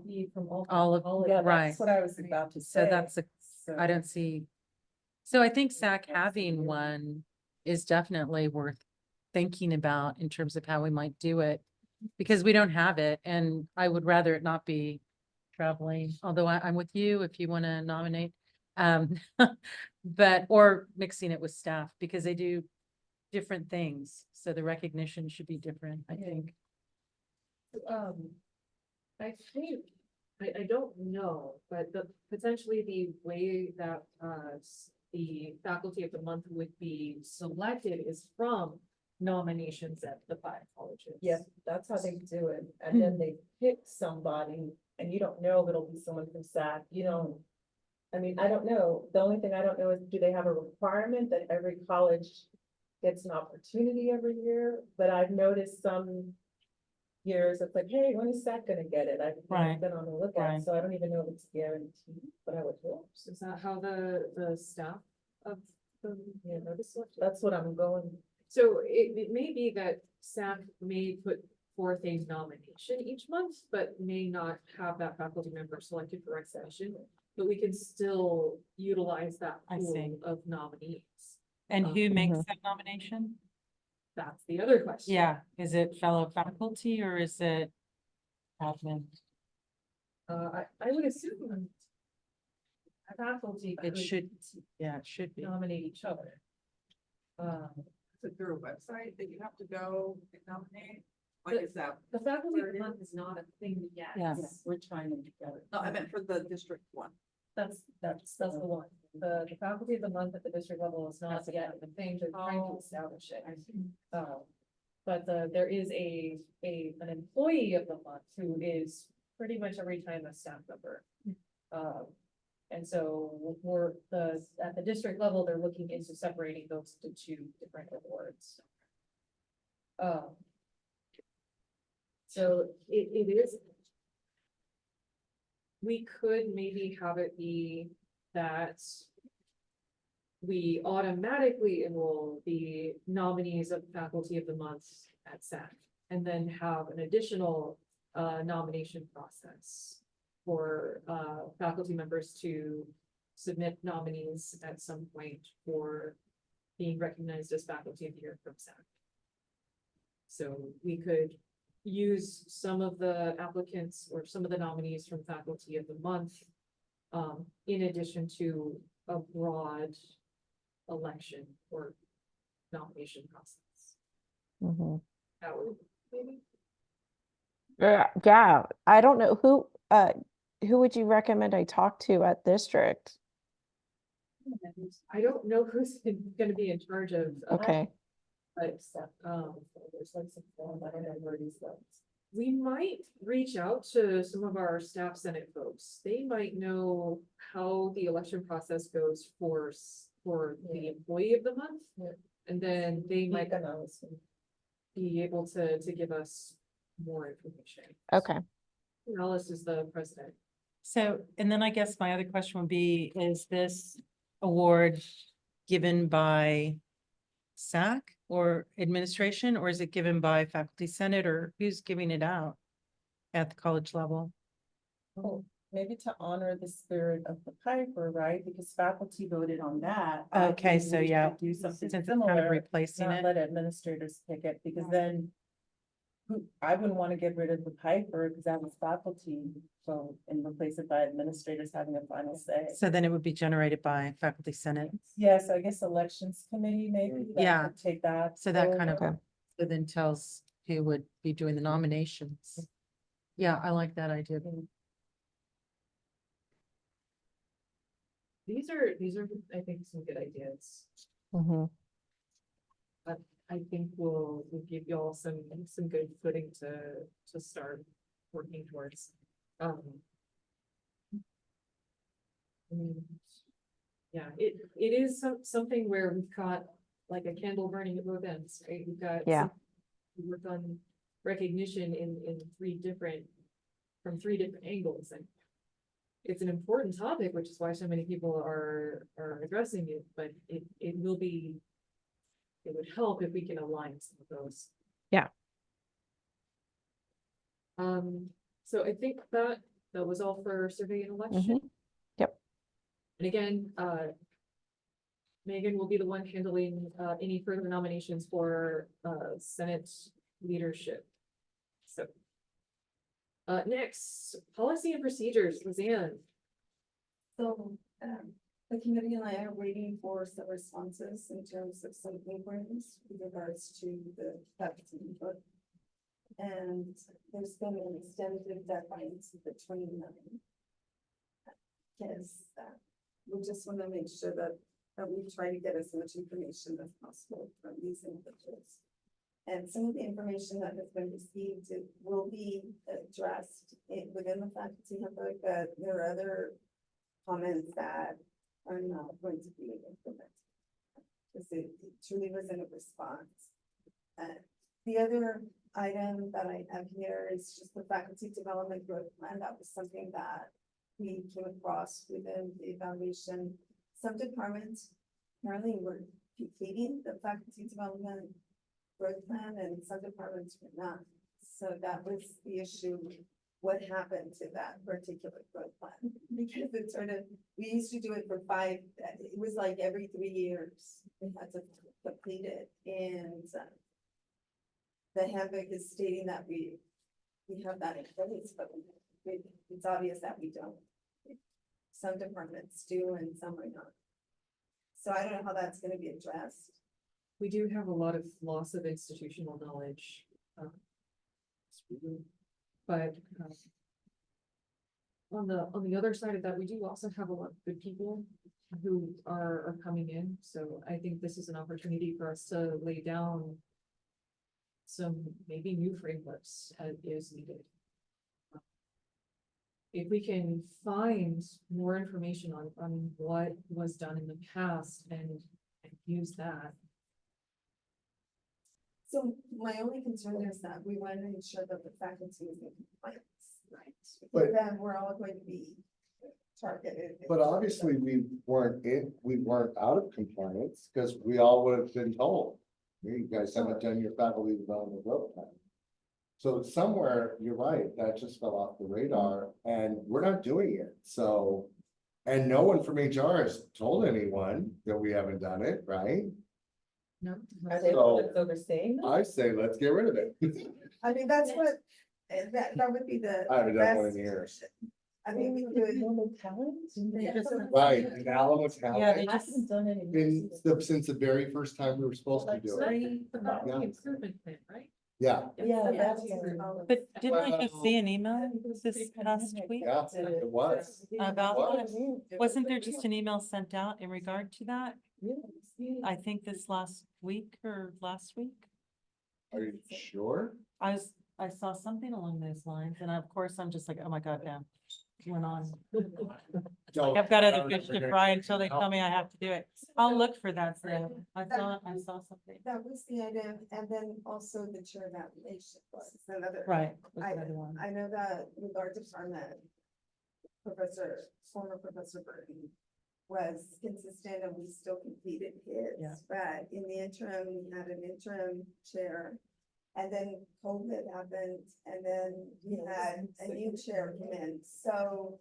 [SPEAKER 2] be from
[SPEAKER 3] all of,
[SPEAKER 7] Yeah,
[SPEAKER 3] right.
[SPEAKER 7] that's what I was about to say.
[SPEAKER 3] So that's I don't see. So I think SAC having one is definitely worth thinking about in terms of how we might do it. Because we don't have it, and I would rather it not be traveling, although I'm with you if you want to nominate. But, or mixing it with staff, because they do different things, so the recognition should be different, I think.
[SPEAKER 2] I think, I don't know, but potentially the way that the faculty of the month would be selected is from nominations at the 5 colleges.
[SPEAKER 7] Yes, that's how they do it. And then they pick somebody and you don't know if it'll be someone from SAC, I mean, I don't know. The only thing I don't know is, do they have a requirement that every college gets an opportunity every year? But I've noticed some years, it's like, hey, when is SAC gonna get it? I've
[SPEAKER 3] Right.
[SPEAKER 7] been on the lookout,
[SPEAKER 3] Right.
[SPEAKER 7] so I don't even know if it's guaranteed, but I would hope.
[SPEAKER 2] Is that how the staff of the,
[SPEAKER 7] That's what I'm going.
[SPEAKER 2] So it may be that staff may put forth a nomination each month, but may not have that faculty member selected for rec session. But we can still utilize that
[SPEAKER 3] I see.
[SPEAKER 2] pool of nominees.
[SPEAKER 3] And who makes
[SPEAKER 12] Mhm.
[SPEAKER 3] that nomination?
[SPEAKER 2] That's the other question.
[SPEAKER 3] Yeah, is it fellow faculty or is it admin?
[SPEAKER 2] I would assume a faculty
[SPEAKER 3] It
[SPEAKER 2] could
[SPEAKER 3] should, yeah, it should be.
[SPEAKER 2] nominate each other.
[SPEAKER 6] Is it through a website that you have to go and nominate? Like, is that,
[SPEAKER 2] The faculty of the month is not a thing yet.
[SPEAKER 3] Yes.
[SPEAKER 8] We're trying to get it.
[SPEAKER 6] no, I meant for the district one.
[SPEAKER 2] That's the one. The faculty of the month at the district level is not
[SPEAKER 3] That's
[SPEAKER 2] yet the thing, they're trying to
[SPEAKER 6] Oh.
[SPEAKER 2] establish it. But there is an employee of the month who is pretty much every time a staff member. And so at the district level, they're looking into separating those to two different awards. So it is. We could maybe have it be that we automatically enroll the nominees of faculty of the month at SAC, and then have an additional nomination process for faculty members to submit nominees at some point for being recognized as faculty of the year from SAC. So we could use some of the applicants or some of the nominees from faculty of the month in addition to a broad election or nomination process.
[SPEAKER 12] Mhm.
[SPEAKER 2] That would maybe.
[SPEAKER 12] Yeah, I don't know who would you recommend I talk to at district?
[SPEAKER 2] I don't know who's gonna be in charge of.
[SPEAKER 12] Okay,
[SPEAKER 2] But, there's like some form, I don't know where these go. We might reach out to some of our staff senate folks. They might know how the election process goes for the employee of the month. And then they might be able to give us more information.
[SPEAKER 12] okay.
[SPEAKER 2] Alice is the president.
[SPEAKER 3] So, and then I guess my other question would be, is this award given by SAC or administration, or is it given by faculty senate, or who's giving it out at the college level?
[SPEAKER 7] Oh, maybe to honor the spirit of the Piper, right? Because faculty voted on that.
[SPEAKER 3] Okay,
[SPEAKER 7] I
[SPEAKER 3] so
[SPEAKER 7] think we
[SPEAKER 3] yeah,
[SPEAKER 7] should do something
[SPEAKER 3] Since it's kind of
[SPEAKER 7] similar,
[SPEAKER 3] replacing
[SPEAKER 7] not
[SPEAKER 3] it.
[SPEAKER 7] let administrators pick it, because then I wouldn't want to get rid of the Piper, because that was faculty vote, and replace it by administrators having a final say.
[SPEAKER 3] So then it would be generated by faculty senate.
[SPEAKER 7] Yes, I guess elections committee maybe. that
[SPEAKER 3] Yeah.
[SPEAKER 7] could take that.
[SPEAKER 3] So that kind of,
[SPEAKER 12] Okay.
[SPEAKER 3] so then tells who would be doing the nominations. Yeah, I like that idea.
[SPEAKER 2] These are, I think, some good ideas.
[SPEAKER 12] Mhm.
[SPEAKER 2] I think we'll give y'all some good footing to start working towards. Yeah, it is something where we've got like a candle burning at both ends, right? We've got.
[SPEAKER 12] Yeah.
[SPEAKER 2] We work on recognition in from three different angles, and it's an important topic, which is why so many people are addressing it, but it would help if we can align some of those.
[SPEAKER 12] Yeah.
[SPEAKER 2] So I think that was all for survey and election.
[SPEAKER 12] Mhm. Yep.
[SPEAKER 2] And again, Megan will be the one handling, any further nominations for, Senate leadership. So. Next, policy and procedures, Lizanne.
[SPEAKER 9] So, the committee and I are waiting for some responses in terms of some inquiries with regards to the faculty input. And there's been an extended deadline to the 29th. Yes, we just want to make sure that we try to get as much information as possible from these individuals. And some of the information that has been received will be addressed within the faculty handbook, but there are other comments that are not going to be implemented. Because it truly wasn't a response. The other item that I have here is just the faculty development growth plan. That was something that we came across within the evaluation. Some departments currently were completing the faculty development growth plan, and some departments were not. So that was the issue, what happened to that particular growth plan? Because it sort of, we used to do it for 5, it was like every 3 years, we had to complete it, and the handbook is stating that we have that in place, but it's obvious that we don't. Some departments do and some are not. So I don't know how that's gonna be addressed.
[SPEAKER 2] We do have a lot of loss of institutional knowledge. But on the other side of that, we do also have a lot of good people who are coming in. So I think this is an opportunity for us to lay down some maybe new frameworks as is needed. If we can find more information on what was done in the past and use that.
[SPEAKER 9] So my only concern is that we want to ensure that the faculty is in compliance, right?
[SPEAKER 4] But-
[SPEAKER 9] Then we're all going to be targeted.
[SPEAKER 4] But obviously, we weren't out of compliance, because we all would have been told, you guys haven't done your faculty development growth plan. So somewhere, you're right, that just fell off the radar, and we're not doing it, so. And no one from HR has told anyone that we haven't done it, right?
[SPEAKER 2] No.
[SPEAKER 7] Are they
[SPEAKER 4] So-
[SPEAKER 7] overseeing? them?
[SPEAKER 4] I say, let's get rid of it.
[SPEAKER 9] I mean, that's what, that would be the.
[SPEAKER 4] I haven't done one
[SPEAKER 9] best
[SPEAKER 4] in years.
[SPEAKER 9] solution. I mean, we could.
[SPEAKER 4] Right, and Alan was
[SPEAKER 3] Yeah,
[SPEAKER 4] having,
[SPEAKER 3] they just,
[SPEAKER 7] done any.
[SPEAKER 4] since the very first time we were supposed to do it,
[SPEAKER 2] The faculty
[SPEAKER 4] Yeah.
[SPEAKER 2] improvement plan, right?
[SPEAKER 4] yeah,
[SPEAKER 7] Yeah,
[SPEAKER 9] That's
[SPEAKER 7] that's.
[SPEAKER 9] true.
[SPEAKER 3] but didn't I just
[SPEAKER 4] Well-
[SPEAKER 3] see an email this past week?
[SPEAKER 4] yeah, it was.
[SPEAKER 3] About
[SPEAKER 4] What?
[SPEAKER 3] that? Wasn't there just an email sent out in regard to that? I think this last week or last week.
[SPEAKER 4] Are you sure?
[SPEAKER 3] I saw something along those lines, and of course, I'm just like, oh my God, no. Went on.
[SPEAKER 4] No,
[SPEAKER 3] I've got
[SPEAKER 4] I
[SPEAKER 3] other
[SPEAKER 4] don't
[SPEAKER 3] fish to
[SPEAKER 4] think
[SPEAKER 3] fry
[SPEAKER 4] I-
[SPEAKER 3] until they tell me I have to do it. I'll look for that, so I saw something.
[SPEAKER 9] That was the item, and then also the chair evaluation was another.
[SPEAKER 3] Right. was
[SPEAKER 9] I,
[SPEAKER 3] another one.
[SPEAKER 9] I know that with our department, former Professor Burton was consistent and we still completed
[SPEAKER 3] Yeah.
[SPEAKER 9] his, but in the interim, we had an interim chair. And then COVID happened, and then we had a new chair come in, so.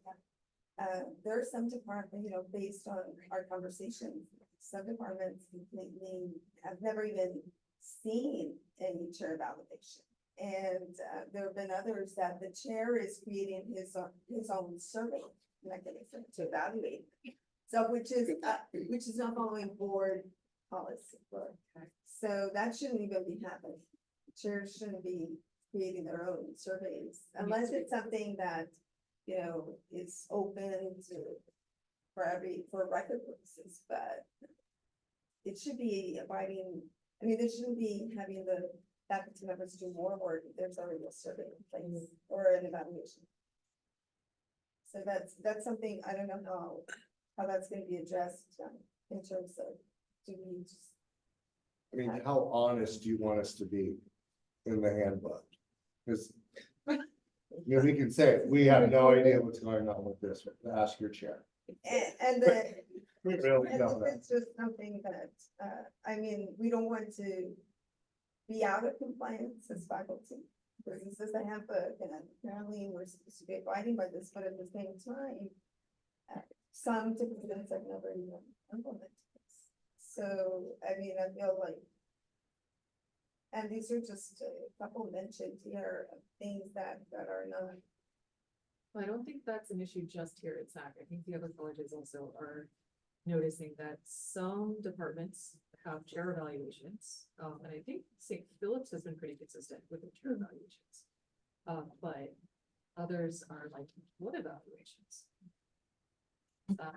[SPEAKER 9] There are some department, based on our conversations, some departments completely have never even seen any chair validation. And there have been others that the chair is creating his own survey mechanism to evaluate. So which is not following board policy. So that shouldn't even be happening. Chairs shouldn't be creating their own surveys unless it's something that, is open for record purposes, but it should be abiding, they shouldn't be having the faculty members do more work if there's already a survey in place or an evaluation. So that's something, I don't know how that's gonna be addressed, in terms of, do we just.
[SPEAKER 4] I mean, how honest do you want us to be in the handbook? Because. We can say, we have no idea what's going on with this, ask your chair.
[SPEAKER 9] And then,
[SPEAKER 4] We really
[SPEAKER 9] and
[SPEAKER 4] know
[SPEAKER 9] if
[SPEAKER 4] that.
[SPEAKER 9] it's just something that, we don't want to be out of compliance as faculty. Because this is a handbook, and apparently we're supposed to be abiding by this, but at the same time, some departments have never even implemented this. So, I feel like. And these are just a couple mentioned here of things that are not.
[SPEAKER 2] I don't think that's an issue just here at SAC. I think the other colleges also are noticing that some departments have chair evaluations. And I think St. Philip's has been pretty consistent with the chair evaluations. But others are like, what evaluations? I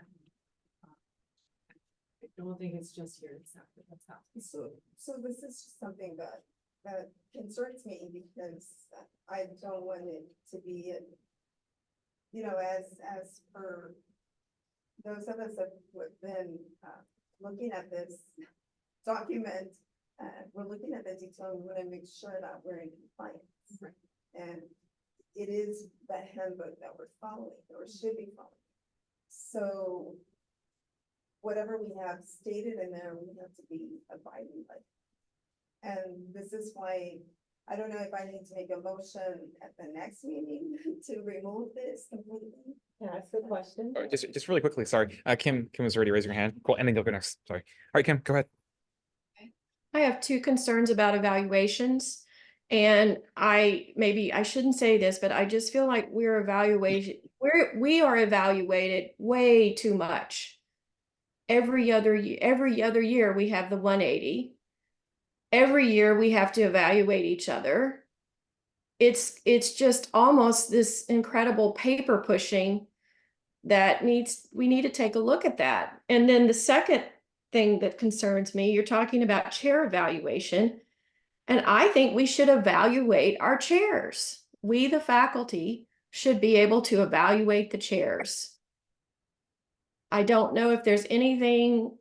[SPEAKER 2] don't think it's just here at SAC that that's happening.
[SPEAKER 9] So this is just something that concerns me because I don't want it to be, as per those of us that have been, looking at this document, we're looking at the detail, and we want to make sure that we're in compliance.
[SPEAKER 2] Right.
[SPEAKER 9] And it is the handbook that we're following, or should be following. So whatever we have stated in there, we have to be abiding by. And this is why I don't know if I need to make a motion at the next meeting to remove this completely.
[SPEAKER 7] Can I ask a question?
[SPEAKER 1] Just really quickly, sorry. Kim was already raising her hand. Cool, and then you'll go next. Sorry. All right, Kim, go ahead.
[SPEAKER 13] I have two concerns about evaluations. And maybe I shouldn't say this, but I just feel like we are evaluated way too much. Every other year we have the 180. Every year we have to evaluate each other. It's just almost this incredible paper pushing that we need to take a look at that. And then the second thing that concerns me, you're talking about chair evaluation. And I think we should evaluate our chairs. We, the faculty, should be able to evaluate the chairs. I don't know if there's anything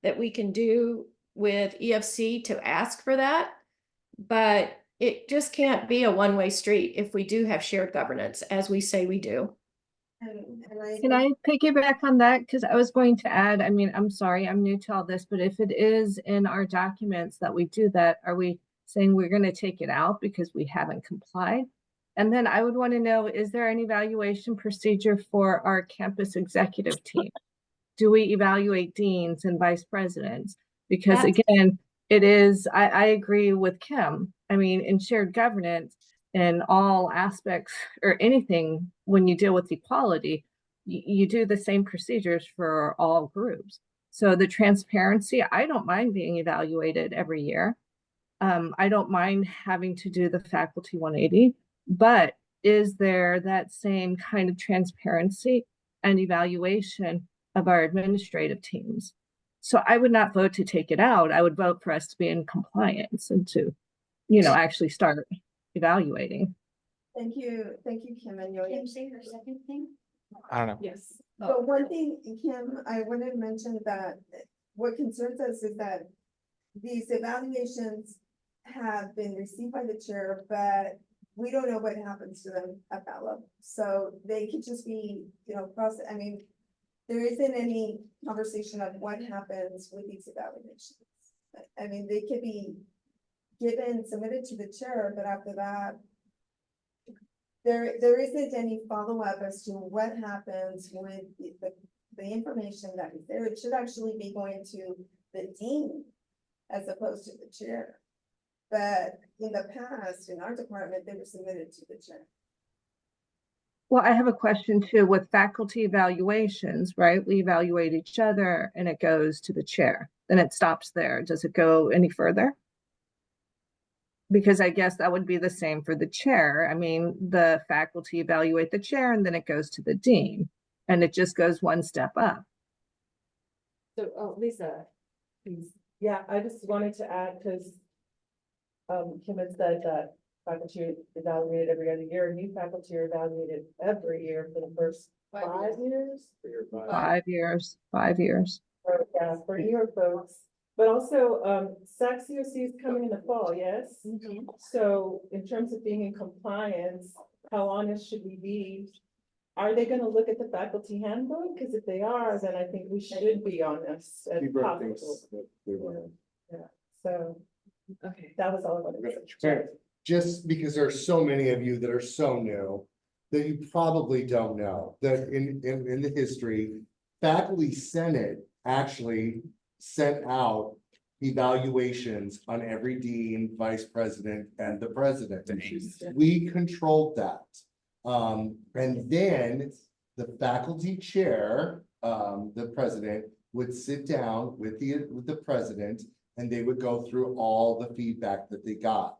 [SPEAKER 13] that we can do with EFC to ask for that, but it just can't be a one-way street if we do have shared governance, as we say we do.
[SPEAKER 9] Can
[SPEAKER 14] I piggyback on that? Because I was going to add, I mean, I'm sorry, I'm new to all this, but if it is in our documents that we do that, are we saying we're going to take it out because we haven't complied? And then I would want to know, is there an evaluation procedure for our campus executive team? Do we evaluate deans and vice presidents? Because again, it is, I agree with Kim. I mean, in shared governance, in all aspects or anything, when you deal with equality, you do the same procedures for all groups. So the transparency, I don't mind being evaluated every year. I don't mind having to do the faculty 180, but is there that same kind of transparency and evaluation of our administrative teams? So I would not vote to take it out. I would vote for us to be in compliance and to, actually start evaluating.
[SPEAKER 9] Thank you, Kim and Yo.
[SPEAKER 5] Kim, say her second thing.
[SPEAKER 1] I don't know.
[SPEAKER 2] Yes.
[SPEAKER 9] But one thing, Kim, I want to mention that what concerns us is that these evaluations have been received by the chair, but we don't know what happens to them at that level. So they could just be, I mean, there isn't any conversation of what happens with these evaluations. I mean, they could be submitted to the chair, but after that, there isn't any follow-up as to what happens with the information that is there. It should actually be going to the dean as opposed to the chair. But in the past, in our department, they were submitted to the chair.
[SPEAKER 14] Well, I have a question too with faculty evaluations, right? We evaluate each other and it goes to the chair. Then it stops there. Does it go any further? Because I guess that would be the same for the chair. I mean, the faculty evaluate the chair and then it goes to the dean and it just goes one step up.
[SPEAKER 7] So, Lisa, please. Yeah, I just wanted to add, because Kim had said that faculty are evaluated every other year, new faculty are evaluated every year for the first 5 years.
[SPEAKER 14] 5 years, 5 years.
[SPEAKER 7] For New York folks. But also, SAC COC is coming in the fall, yes? So in terms of being in compliance, how honest should we be? Are they gonna look at the faculty handbook? Because if they are, then I think we should be honest as possible. Yeah, so, okay, that was all I wanted to say.
[SPEAKER 4] Just because there are so many of you that are so new, that you probably don't know, that in the history, Faculty Senate actually sent out evaluations on every dean, vice president, and the president. We controlled that. And then the faculty chair, the president, would sit down with the president, and they would go through all the feedback that they got.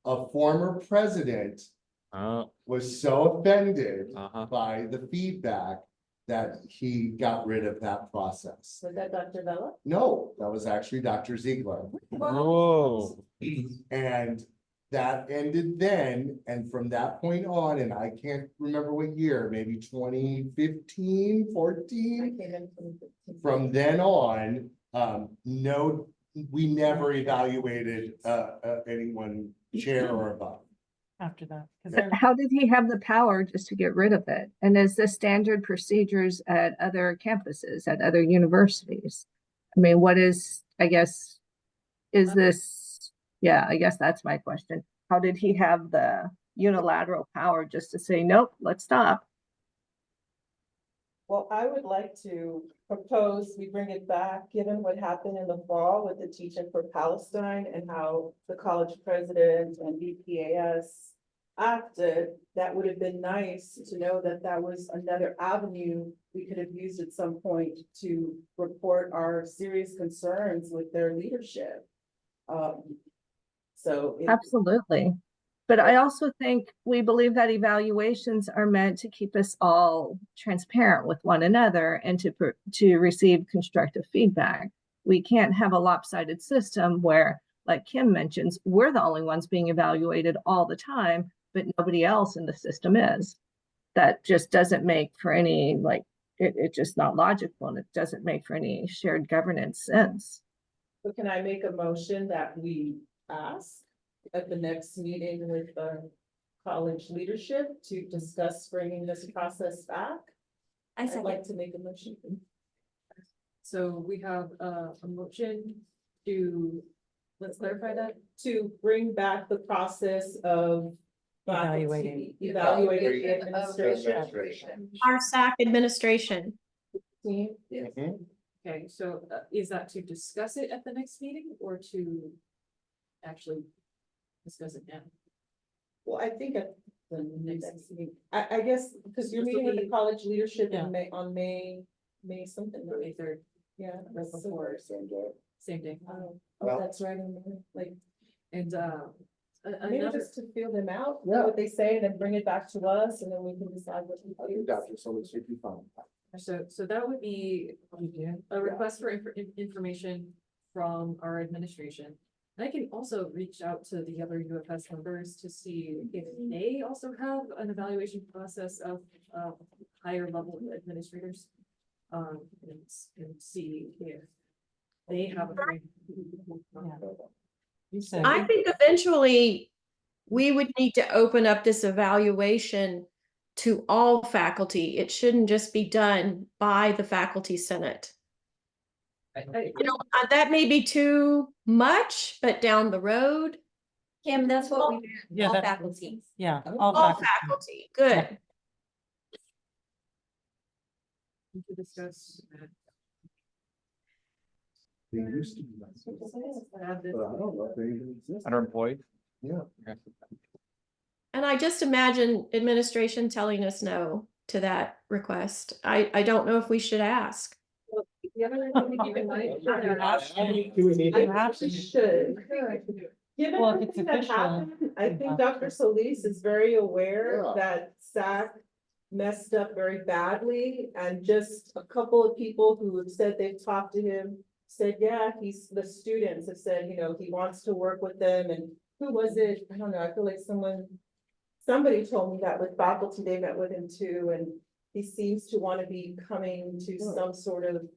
[SPEAKER 4] A former president was so offended by the feedback that he got rid of that process.
[SPEAKER 7] Was that Dr. Vella?
[SPEAKER 4] No, that was actually Dr. Ziegler.
[SPEAKER 1] Oh.
[SPEAKER 4] And that ended then, and from that point on, and I can't remember what year, maybe 2015, 14. From then on, no, we never evaluated anyone chair or above.
[SPEAKER 3] After that. 'Cause they're-
[SPEAKER 14] How did he have the power just to get rid of it? And is this standard procedures at other campuses, at other universities? I mean, what is, I guess, is this, yeah, I guess that's my question. How did he have the unilateral power just to say, nope, let's stop?
[SPEAKER 7] Well, I would like to propose we bring it back, given what happened in the fall with the Teaching for Palestine and how the college president and BPAS acted. That would have been nice to know that that was another avenue we could have used at some point to report our serious concerns with their leadership. So.
[SPEAKER 14] Absolutely. But I also think we believe that evaluations are meant to keep us all transparent with one another and to receive constructive feedback. We can't have a lopsided system where, like Kim mentions, we're the only ones being evaluated all the time, but nobody else in the system is. That just doesn't make for any, like, it's just not logical, and it doesn't make for any shared governance sense.
[SPEAKER 7] So can I make a motion that we ask at the next meeting with the college leadership to discuss bringing this process back? I'd like to make a motion.
[SPEAKER 2] So we have a motion to, let's clarify that.
[SPEAKER 7] To bring back the process of
[SPEAKER 3] Evaluating.
[SPEAKER 7] Evaluating the administration.
[SPEAKER 13] Our SAC administration.
[SPEAKER 4] Mhm.
[SPEAKER 2] Okay, so is that to discuss it at the next meeting or to actually discuss it now?
[SPEAKER 7] Well, I think at the next meeting, I guess, because you're meeting with the college leadership
[SPEAKER 3] Yeah.
[SPEAKER 7] in May something,
[SPEAKER 2] May
[SPEAKER 7] right?
[SPEAKER 2] 3rd,
[SPEAKER 7] Yeah,
[SPEAKER 2] right
[SPEAKER 7] that's
[SPEAKER 2] before,
[SPEAKER 4] Same day.
[SPEAKER 2] same day.
[SPEAKER 7] Oh,
[SPEAKER 4] Well-
[SPEAKER 7] that's right, in May. Like,
[SPEAKER 2] And
[SPEAKER 7] maybe
[SPEAKER 2] another,
[SPEAKER 7] just to feel them out,
[SPEAKER 4] Yeah.
[SPEAKER 7] what they say, and then bring it back to us, and then we can decide what we
[SPEAKER 4] I think
[SPEAKER 7] do.
[SPEAKER 4] Dr. Solis should be fine.
[SPEAKER 2] so that would be a request for information from our administration. And I can also reach out to the other UFS members to see if they also have an evaluation process of higher level administrators. And see if they have a.
[SPEAKER 3] So-
[SPEAKER 13] I think eventually we would need to open up this evaluation to all faculty. It shouldn't just be done by the faculty senate. You know, that may be too much, but down the road,
[SPEAKER 5] Kim, that's what we,
[SPEAKER 3] Yeah,
[SPEAKER 5] all
[SPEAKER 3] that-
[SPEAKER 5] faculty.
[SPEAKER 3] Yeah.
[SPEAKER 13] all faculty, good.
[SPEAKER 2] We could discuss.
[SPEAKER 4] They used to be like this, but I don't know if they even exist.
[SPEAKER 1] Underemployed?
[SPEAKER 4] Yeah.
[SPEAKER 1] Okay.
[SPEAKER 13] And I just imagine administration telling us no to that request. I don't know if we should ask.
[SPEAKER 2] The other thing to keep in mind.
[SPEAKER 4] Do we need
[SPEAKER 7] I
[SPEAKER 4] it?
[SPEAKER 7] think we should. Given
[SPEAKER 3] Well, if it's
[SPEAKER 7] everything that
[SPEAKER 3] official,
[SPEAKER 7] happened, I
[SPEAKER 3] you
[SPEAKER 7] think
[SPEAKER 3] have
[SPEAKER 7] Dr.
[SPEAKER 3] to.
[SPEAKER 7] Solis is very aware
[SPEAKER 4] Yeah.
[SPEAKER 7] that SAC messed up very badly, and just a couple of people who have said they've talked to him said, yeah, the students have said, you know, he wants to work with them, and who was it? I don't know, I feel like somebody told me that with faculty, they met with him too, and he seems to want to be coming to some sort of,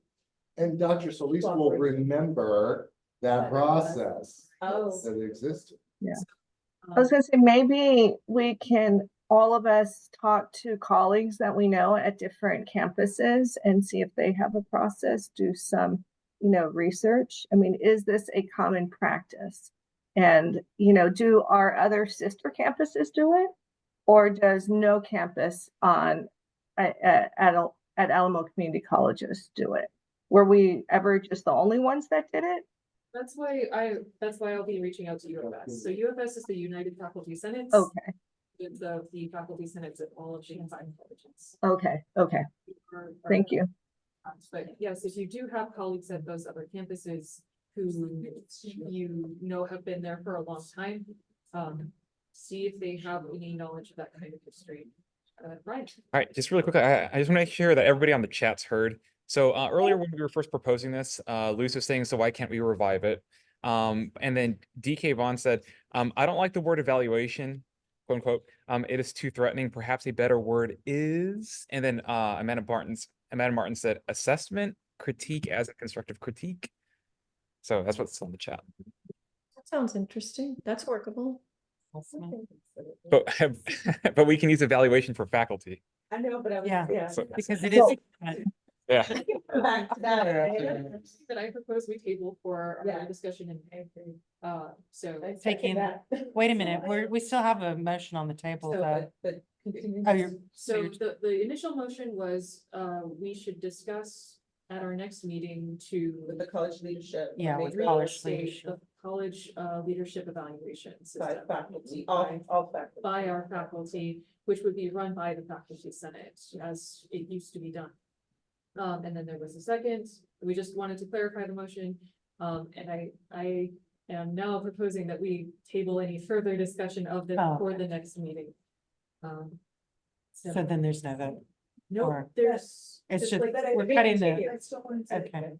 [SPEAKER 4] And Dr. Solis will remember that process
[SPEAKER 7] oh.
[SPEAKER 4] that existed.
[SPEAKER 14] I was gonna say, maybe we can, all of us talk to colleagues that we know at different campuses and see if they have a process, do some, research. I mean, is this a common practice? And, do our other sister campuses do it? Or does no campus at Alamo Community Colleges do it? Were we ever just the only ones that did it?
[SPEAKER 2] That's why I'll be reaching out to UFS. So UFS is the United Faculty Senates.
[SPEAKER 14] Okay,
[SPEAKER 2] It's the faculty senates at all of the 5 colleges.
[SPEAKER 14] okay, thank you.
[SPEAKER 2] But yes, if you do have colleagues at those other campuses who have been there for a long time, see if they have any knowledge of that kind of history. Right.
[SPEAKER 1] All right, just really quickly, I just want to make sure that everybody on the chat's heard. So earlier when we were first proposing this, Luce was saying, so why can't we revive it? And then DK Vaughn said, I don't like the word evaluation, quote unquote. It is too threatening. Perhaps a better word is. And then Amanda Martin said, assessment, critique as a constructive critique. So that's what's on the chat.
[SPEAKER 13] That sounds interesting. That's workable.
[SPEAKER 1] But but we can use evaluation for faculty.
[SPEAKER 7] I know, but I was,
[SPEAKER 3] Yeah.
[SPEAKER 7] yeah.
[SPEAKER 1] So-
[SPEAKER 3] Because it
[SPEAKER 14] So-
[SPEAKER 3] is.
[SPEAKER 1] Yeah.
[SPEAKER 7] Back to that.
[SPEAKER 2] That I propose we table for
[SPEAKER 7] Yeah.
[SPEAKER 2] our discussion in May. So.
[SPEAKER 7] I second
[SPEAKER 3] Taking-
[SPEAKER 7] that.
[SPEAKER 3] Wait a minute, we still have a motion on the table
[SPEAKER 2] So,
[SPEAKER 3] that,
[SPEAKER 2] but continue.
[SPEAKER 3] oh, you're,
[SPEAKER 2] So the initial motion was, we should discuss at our next meeting
[SPEAKER 7] With
[SPEAKER 2] to.
[SPEAKER 7] the college leadership.
[SPEAKER 3] Yeah, with
[SPEAKER 2] reinstate
[SPEAKER 3] college
[SPEAKER 2] the
[SPEAKER 3] leadership.
[SPEAKER 2] College, leadership evaluation
[SPEAKER 7] By
[SPEAKER 2] system.
[SPEAKER 7] faculty,
[SPEAKER 2] By-
[SPEAKER 7] all faculty.
[SPEAKER 2] By our faculty, which would be run by the faculty senate, as it used to be done. And then there was a second, we just wanted to clarify the motion, and I am now proposing that we table any further discussion of this
[SPEAKER 3] Oh,
[SPEAKER 2] for
[SPEAKER 3] okay.
[SPEAKER 2] the next meeting.
[SPEAKER 3] so then there's no vote.
[SPEAKER 2] No,
[SPEAKER 3] or-
[SPEAKER 2] there's.
[SPEAKER 3] It's just,
[SPEAKER 9] But I
[SPEAKER 3] we're
[SPEAKER 9] think
[SPEAKER 3] cutting the,
[SPEAKER 9] I still wanted to,
[SPEAKER 3] okay.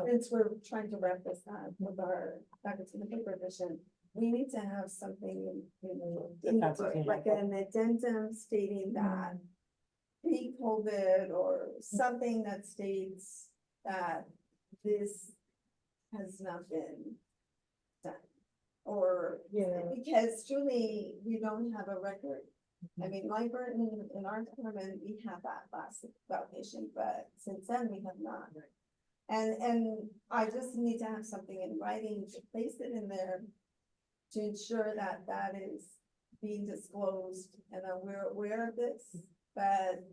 [SPEAKER 9] since we're trying to wrap this up with our faculty and paper vision, we need to have something in
[SPEAKER 3] That's
[SPEAKER 9] the-
[SPEAKER 3] okay.
[SPEAKER 9] like an addendum stating that pre-COVID or something that states that this has not been done. Or,
[SPEAKER 7] Yeah.
[SPEAKER 9] because truly, we don't have a record. I mean, Lyburton, in our department, we had that last evaluation, but since then, we have not. And I just need to have something in writing to place it in there to ensure that that is being disclosed and that we're aware of this, but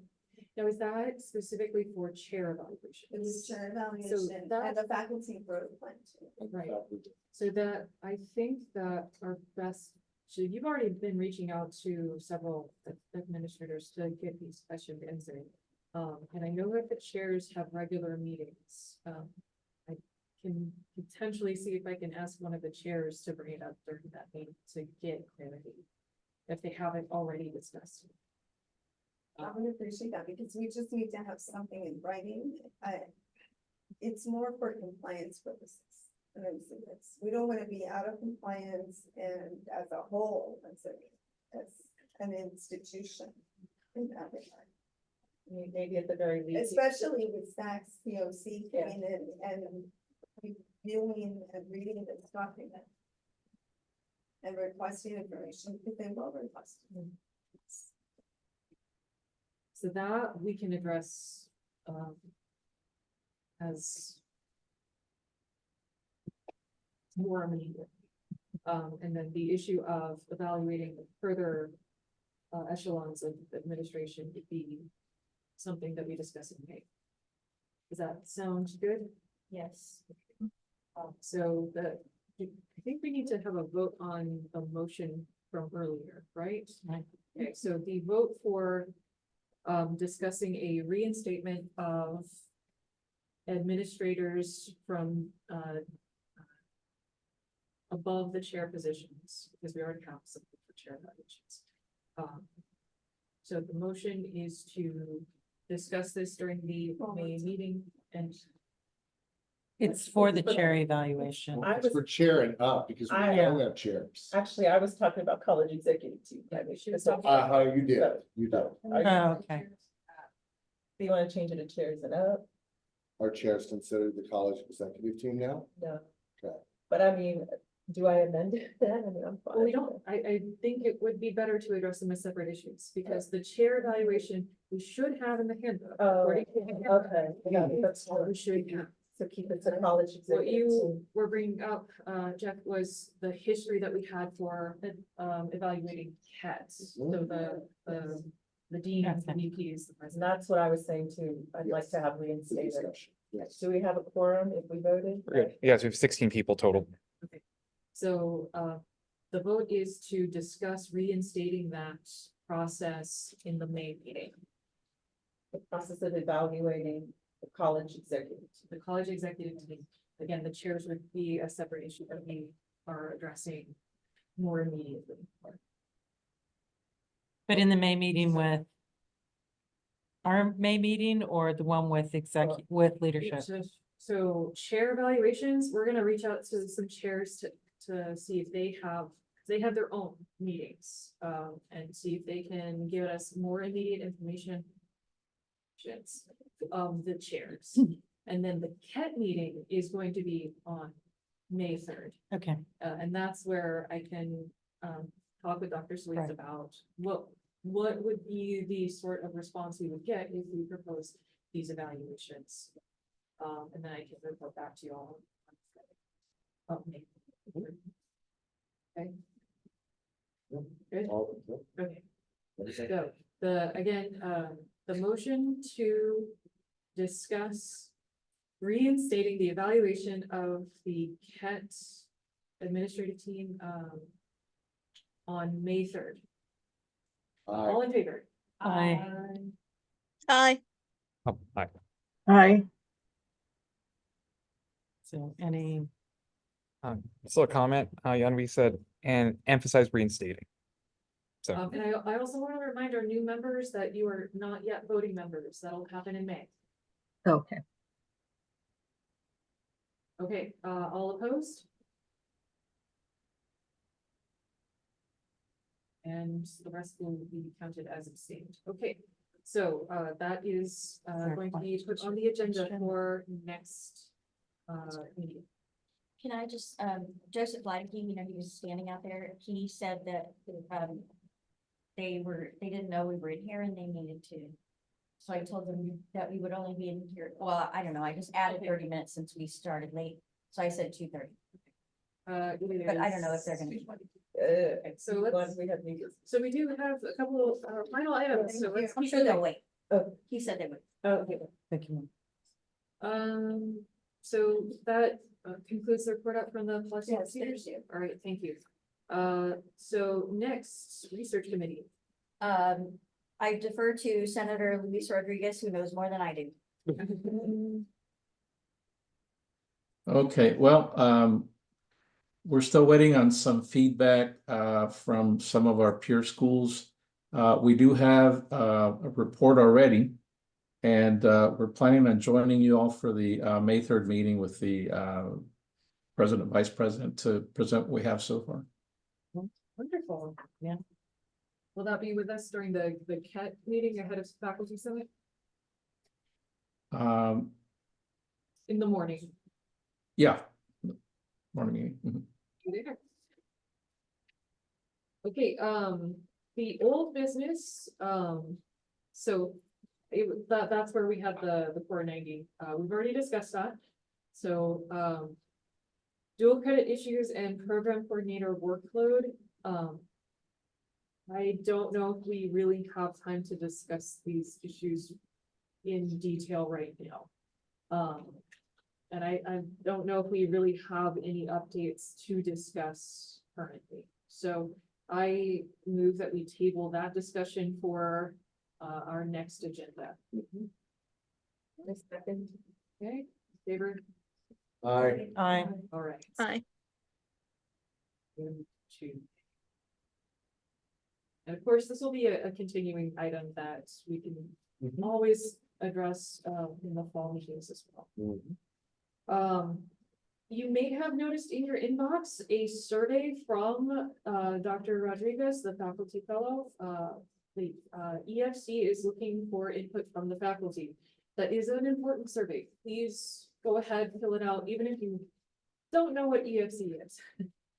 [SPEAKER 2] Now, is that specifically for chair evaluation?
[SPEAKER 9] it was chair evaluation
[SPEAKER 2] that-
[SPEAKER 9] and the faculty growth plan too.
[SPEAKER 2] Right, so that, I think that our best, so you've already been reaching out to several administrators to get these questions answered. And I know that the chairs have regular meetings. I can potentially see if I can ask one of the chairs to bring it up during that meeting to get clarity. If they haven't already discussed.
[SPEAKER 9] I would appreciate that because we just need to have something in writing. It's more for compliance purposes. And I'm saying this, we don't want to be out of compliance and as a whole, as an institution in that regard.
[SPEAKER 7] Maybe at the very least.
[SPEAKER 9] Especially with Saks POC coming in and reviewing and reading this document. And requesting information because they will request.
[SPEAKER 2] So that we can address, as more immediate. And then the issue of evaluating further echelons of administration would be something that we discuss in May. Does that sound good?
[SPEAKER 5] Yes.
[SPEAKER 2] So I think we need to have a vote on the motion from earlier, right?
[SPEAKER 3] Right.
[SPEAKER 2] Okay, so the vote for discussing a reinstatement of administrators from above the chair positions, because we already have something for chair evaluations. So the motion is to discuss this during the May meeting and
[SPEAKER 3] It's for the chair evaluation.
[SPEAKER 7] I
[SPEAKER 4] It's
[SPEAKER 7] was-
[SPEAKER 4] for chair and up, because we
[SPEAKER 7] I-
[SPEAKER 4] don't have chairs.
[SPEAKER 7] Actually, I was talking about college executive team. I mean,
[SPEAKER 2] She was
[SPEAKER 7] so-
[SPEAKER 2] talking-
[SPEAKER 4] You did, you did.
[SPEAKER 3] Oh, okay.
[SPEAKER 7] Do you want to change it to chairs and up?
[SPEAKER 4] Our chairs considered the college executive team now?
[SPEAKER 7] No.
[SPEAKER 4] Okay.
[SPEAKER 7] But I mean, do I amend it then? I mean, I'm fine.
[SPEAKER 2] Well, we don't, I think it would be better to address them as separate issues, because the chair evaluation, we should have in the handbook.
[SPEAKER 7] Oh,
[SPEAKER 2] according to the handbook.
[SPEAKER 7] okay. Yeah, that's
[SPEAKER 2] We should have.
[SPEAKER 7] So keep it to college
[SPEAKER 2] What
[SPEAKER 7] executive
[SPEAKER 2] you
[SPEAKER 7] team.
[SPEAKER 2] were bringing up, Jeff, was the history that we had for, evaluating cats. So the deans, the VPs, the
[SPEAKER 7] And
[SPEAKER 2] president.
[SPEAKER 7] that's what I was saying too. I'd like
[SPEAKER 4] Yes.
[SPEAKER 7] to have
[SPEAKER 4] The
[SPEAKER 7] reinstated.
[SPEAKER 4] discussion, yes.
[SPEAKER 7] Do we have a quorum if we voted?
[SPEAKER 1] We're good. Yes, we have 16 people total.
[SPEAKER 2] So, the vote is to discuss reinstating that process in the May meeting.
[SPEAKER 7] The process of evaluating the college executive.
[SPEAKER 2] The college executive team, again, the chairs would be a separate issue that we are addressing more immediately.
[SPEAKER 3] But in the May meeting with our May meeting or the one with with leadership?
[SPEAKER 2] So chair evaluations, we're gonna reach out to some chairs to see if they have their own meetings. And see if they can give us more immediate information. The chairs, and then the CAT meeting is going to be on May 3rd.
[SPEAKER 3] Okay,
[SPEAKER 2] And that's where I can, talk with Dr. Solis
[SPEAKER 3] Right.
[SPEAKER 2] about what would be the sort of response we would get if we propose these evaluations. And then I can report back to you all. Okay. Okay. Good, okay. So, the motion to discuss reinstating the evaluation of the CAT administrative team, on May 3rd. All in favor?
[SPEAKER 3] Aye.
[SPEAKER 10] Aye.
[SPEAKER 1] Oh, hi.
[SPEAKER 14] Aye.
[SPEAKER 3] So any,
[SPEAKER 1] Still a comment, Yanvi said, and emphasize reinstating. So,
[SPEAKER 2] And I also want to remind our new members that you are not yet voting members. That'll happen in May.
[SPEAKER 14] Okay.
[SPEAKER 2] Okay, all opposed? And the rest will be counted as abstained. Okay, so that is
[SPEAKER 3] there a
[SPEAKER 2] going to be put on the agenda for next meeting.
[SPEAKER 5] Can I just, Joseph Leideke, you know, he was standing out there, he said that, they didn't know we were in here and they needed to. So I told them that we would only be in here, well, I don't know, I just added 30 minutes since we started late, so I said 2:30. But I don't know if they're gonna be.
[SPEAKER 2] Okay, so let's, so we do have a couple of final items, so let's.
[SPEAKER 5] I'm
[SPEAKER 2] keep
[SPEAKER 5] sure they'll
[SPEAKER 2] moving.
[SPEAKER 5] wait. Oh, he said they would.
[SPEAKER 2] Okay,
[SPEAKER 3] thank you.
[SPEAKER 2] so that concludes the report out from the Flushing
[SPEAKER 5] Yes, thank
[SPEAKER 2] Cedars.
[SPEAKER 5] you.
[SPEAKER 2] All right, thank you. So next, research committee.
[SPEAKER 5] I defer to Senator Luis Rodriguez, who knows more than I do.
[SPEAKER 15] Okay, well, we're still waiting on some feedback from some of our peer schools. We do have a report already, and we're planning on joining you all for the May 3rd meeting with the president, vice president to present what we have so far.
[SPEAKER 2] Wonderful.
[SPEAKER 3] Yeah.
[SPEAKER 2] Will that be with us during the CAT meeting ahead of faculty summit in the morning?
[SPEAKER 15] Yeah. Morning meeting. Mhm.
[SPEAKER 2] There. Okay, the old business, so that's where we had the 490. We've already discussed that. So, dual credit issues and program coordinator workload. I don't know if we really have time to discuss these issues in detail right now. And I don't know if we really have any updates to discuss currently. So I move that we table that discussion for our next agenda. Okay, favor?
[SPEAKER 4] Aye.
[SPEAKER 3] Aye.
[SPEAKER 2] All right.
[SPEAKER 10] Aye.
[SPEAKER 2] 1, 2. And of course, this will be a continuing item that we can always address in the fall meetings as well. You may have noticed in your inbox a survey from Dr. Rodriguez, the faculty fellow. The EFC is looking for input from the faculty. That is an important survey. Please go ahead, fill it out, even if you don't know what EFC is.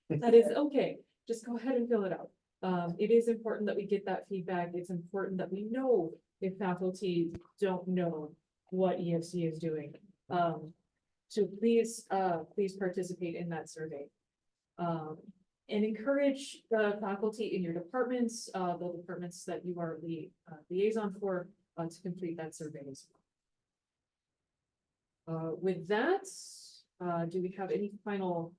[SPEAKER 2] That is okay. Just go ahead and fill it out. It is important that we get that feedback. It's important that we know if faculty don't know what EFC is doing. So please participate in that survey. And encourage the faculty in your departments, the departments that you are the liaison for, to complete that survey as well. With that, do we have any final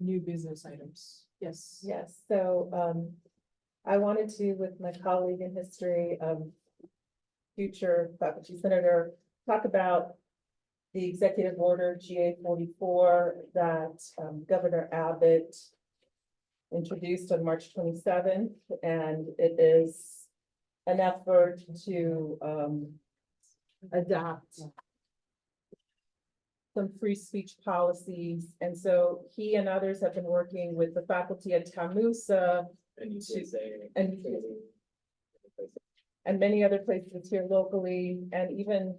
[SPEAKER 2] new business items? Yes.
[SPEAKER 7] Yes, so, I wanted to, with my colleague in history, future faculty senator, talk about the executive order GA 44 that Governor Abbott introduced on March 27th, and it is an effort to adopt some free speech policies. And so he and others have been working with the faculty at TAMUSA and many other places here locally and even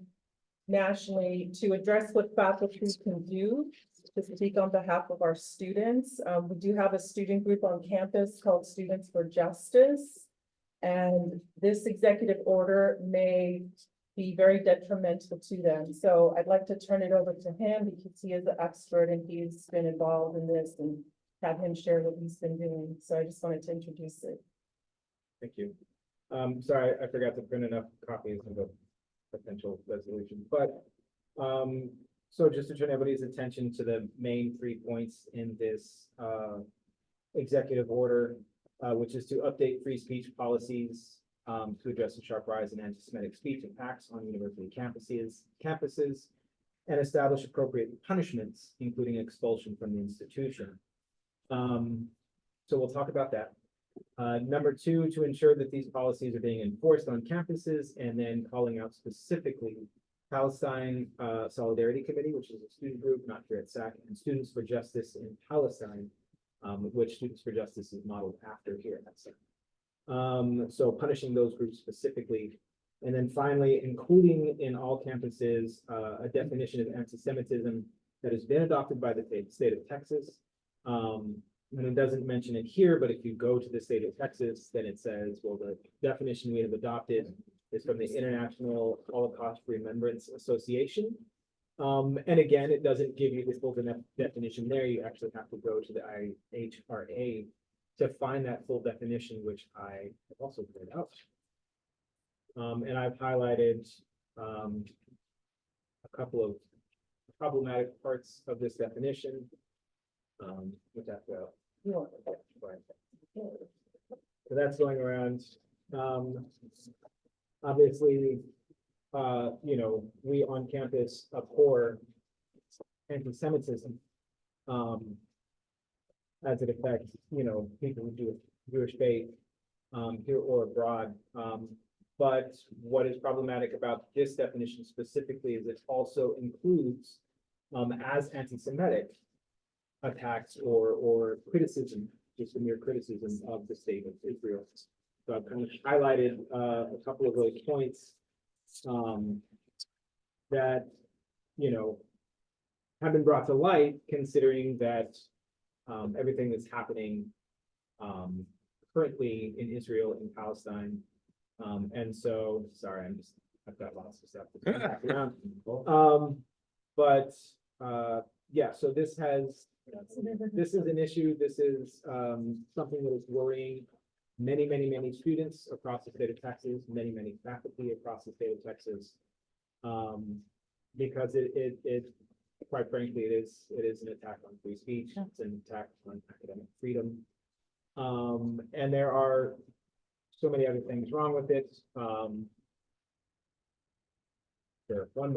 [SPEAKER 7] nationally to address what faculty can do to speak on behalf of our students. We do have a student group on campus called Students for Justice. And this executive order may be very detrimental to them. So I'd like to turn it over to him because he is the expert and he's been involved in this and have him share what he's been doing. So I just wanted to introduce it.
[SPEAKER 16] Thank you. Sorry, I forgot to print enough copies of the potential resolution, but, so just to turn everybody's attention to the main 3 points in this, executive order, which is to update free speech policies, to address the sharp rise in anti-Semitic speech and acts on university campuses, and establish appropriate punishments, including expulsion from the institution. So we'll talk about that. Number 2, to ensure that these policies are being enforced on campuses, and then calling out specifically Palestine Solidarity Committee, which is a student group, not here at SAC, and Students for Justice in Palestine, which Students for Justice is modeled after here at SAC. So punishing those groups specifically. And then finally, including in all campuses, a definition of anti-Semitism that has been adopted by the state of Texas. And it doesn't mention it here, but if you go to the state of Texas, then it says, well, the definition we have adopted is from the International Holocaust Remembrance Association. And again, it doesn't give you the full definition there. You actually have to go to the IHRA to find that full definition, which I have also printed out. And I've highlighted a couple of problematic parts of this definition. Which I feel. So that's going around. Obviously, you know, we on campus abhor anti-Semitism as it affects, you know, people who do Jewish faith here or abroad. But what is problematic about this definition specifically is it also includes as anti-Semitic attacks or criticism, just a mere criticism of the state of Israel. So I've kind of highlighted a couple of those points that, you know, have been brought to light, considering that everything that's happening currently in Israel and Palestine. And so, sorry, I've got lots of stuff to come back around. But yeah, so this is an issue. This is something that is worrying many students across the state of Texas, many faculty across the state of Texas. Because it quite frankly, it is an attack on free speech. It's an attack on academic freedom. And there are so many other things wrong with it. There, one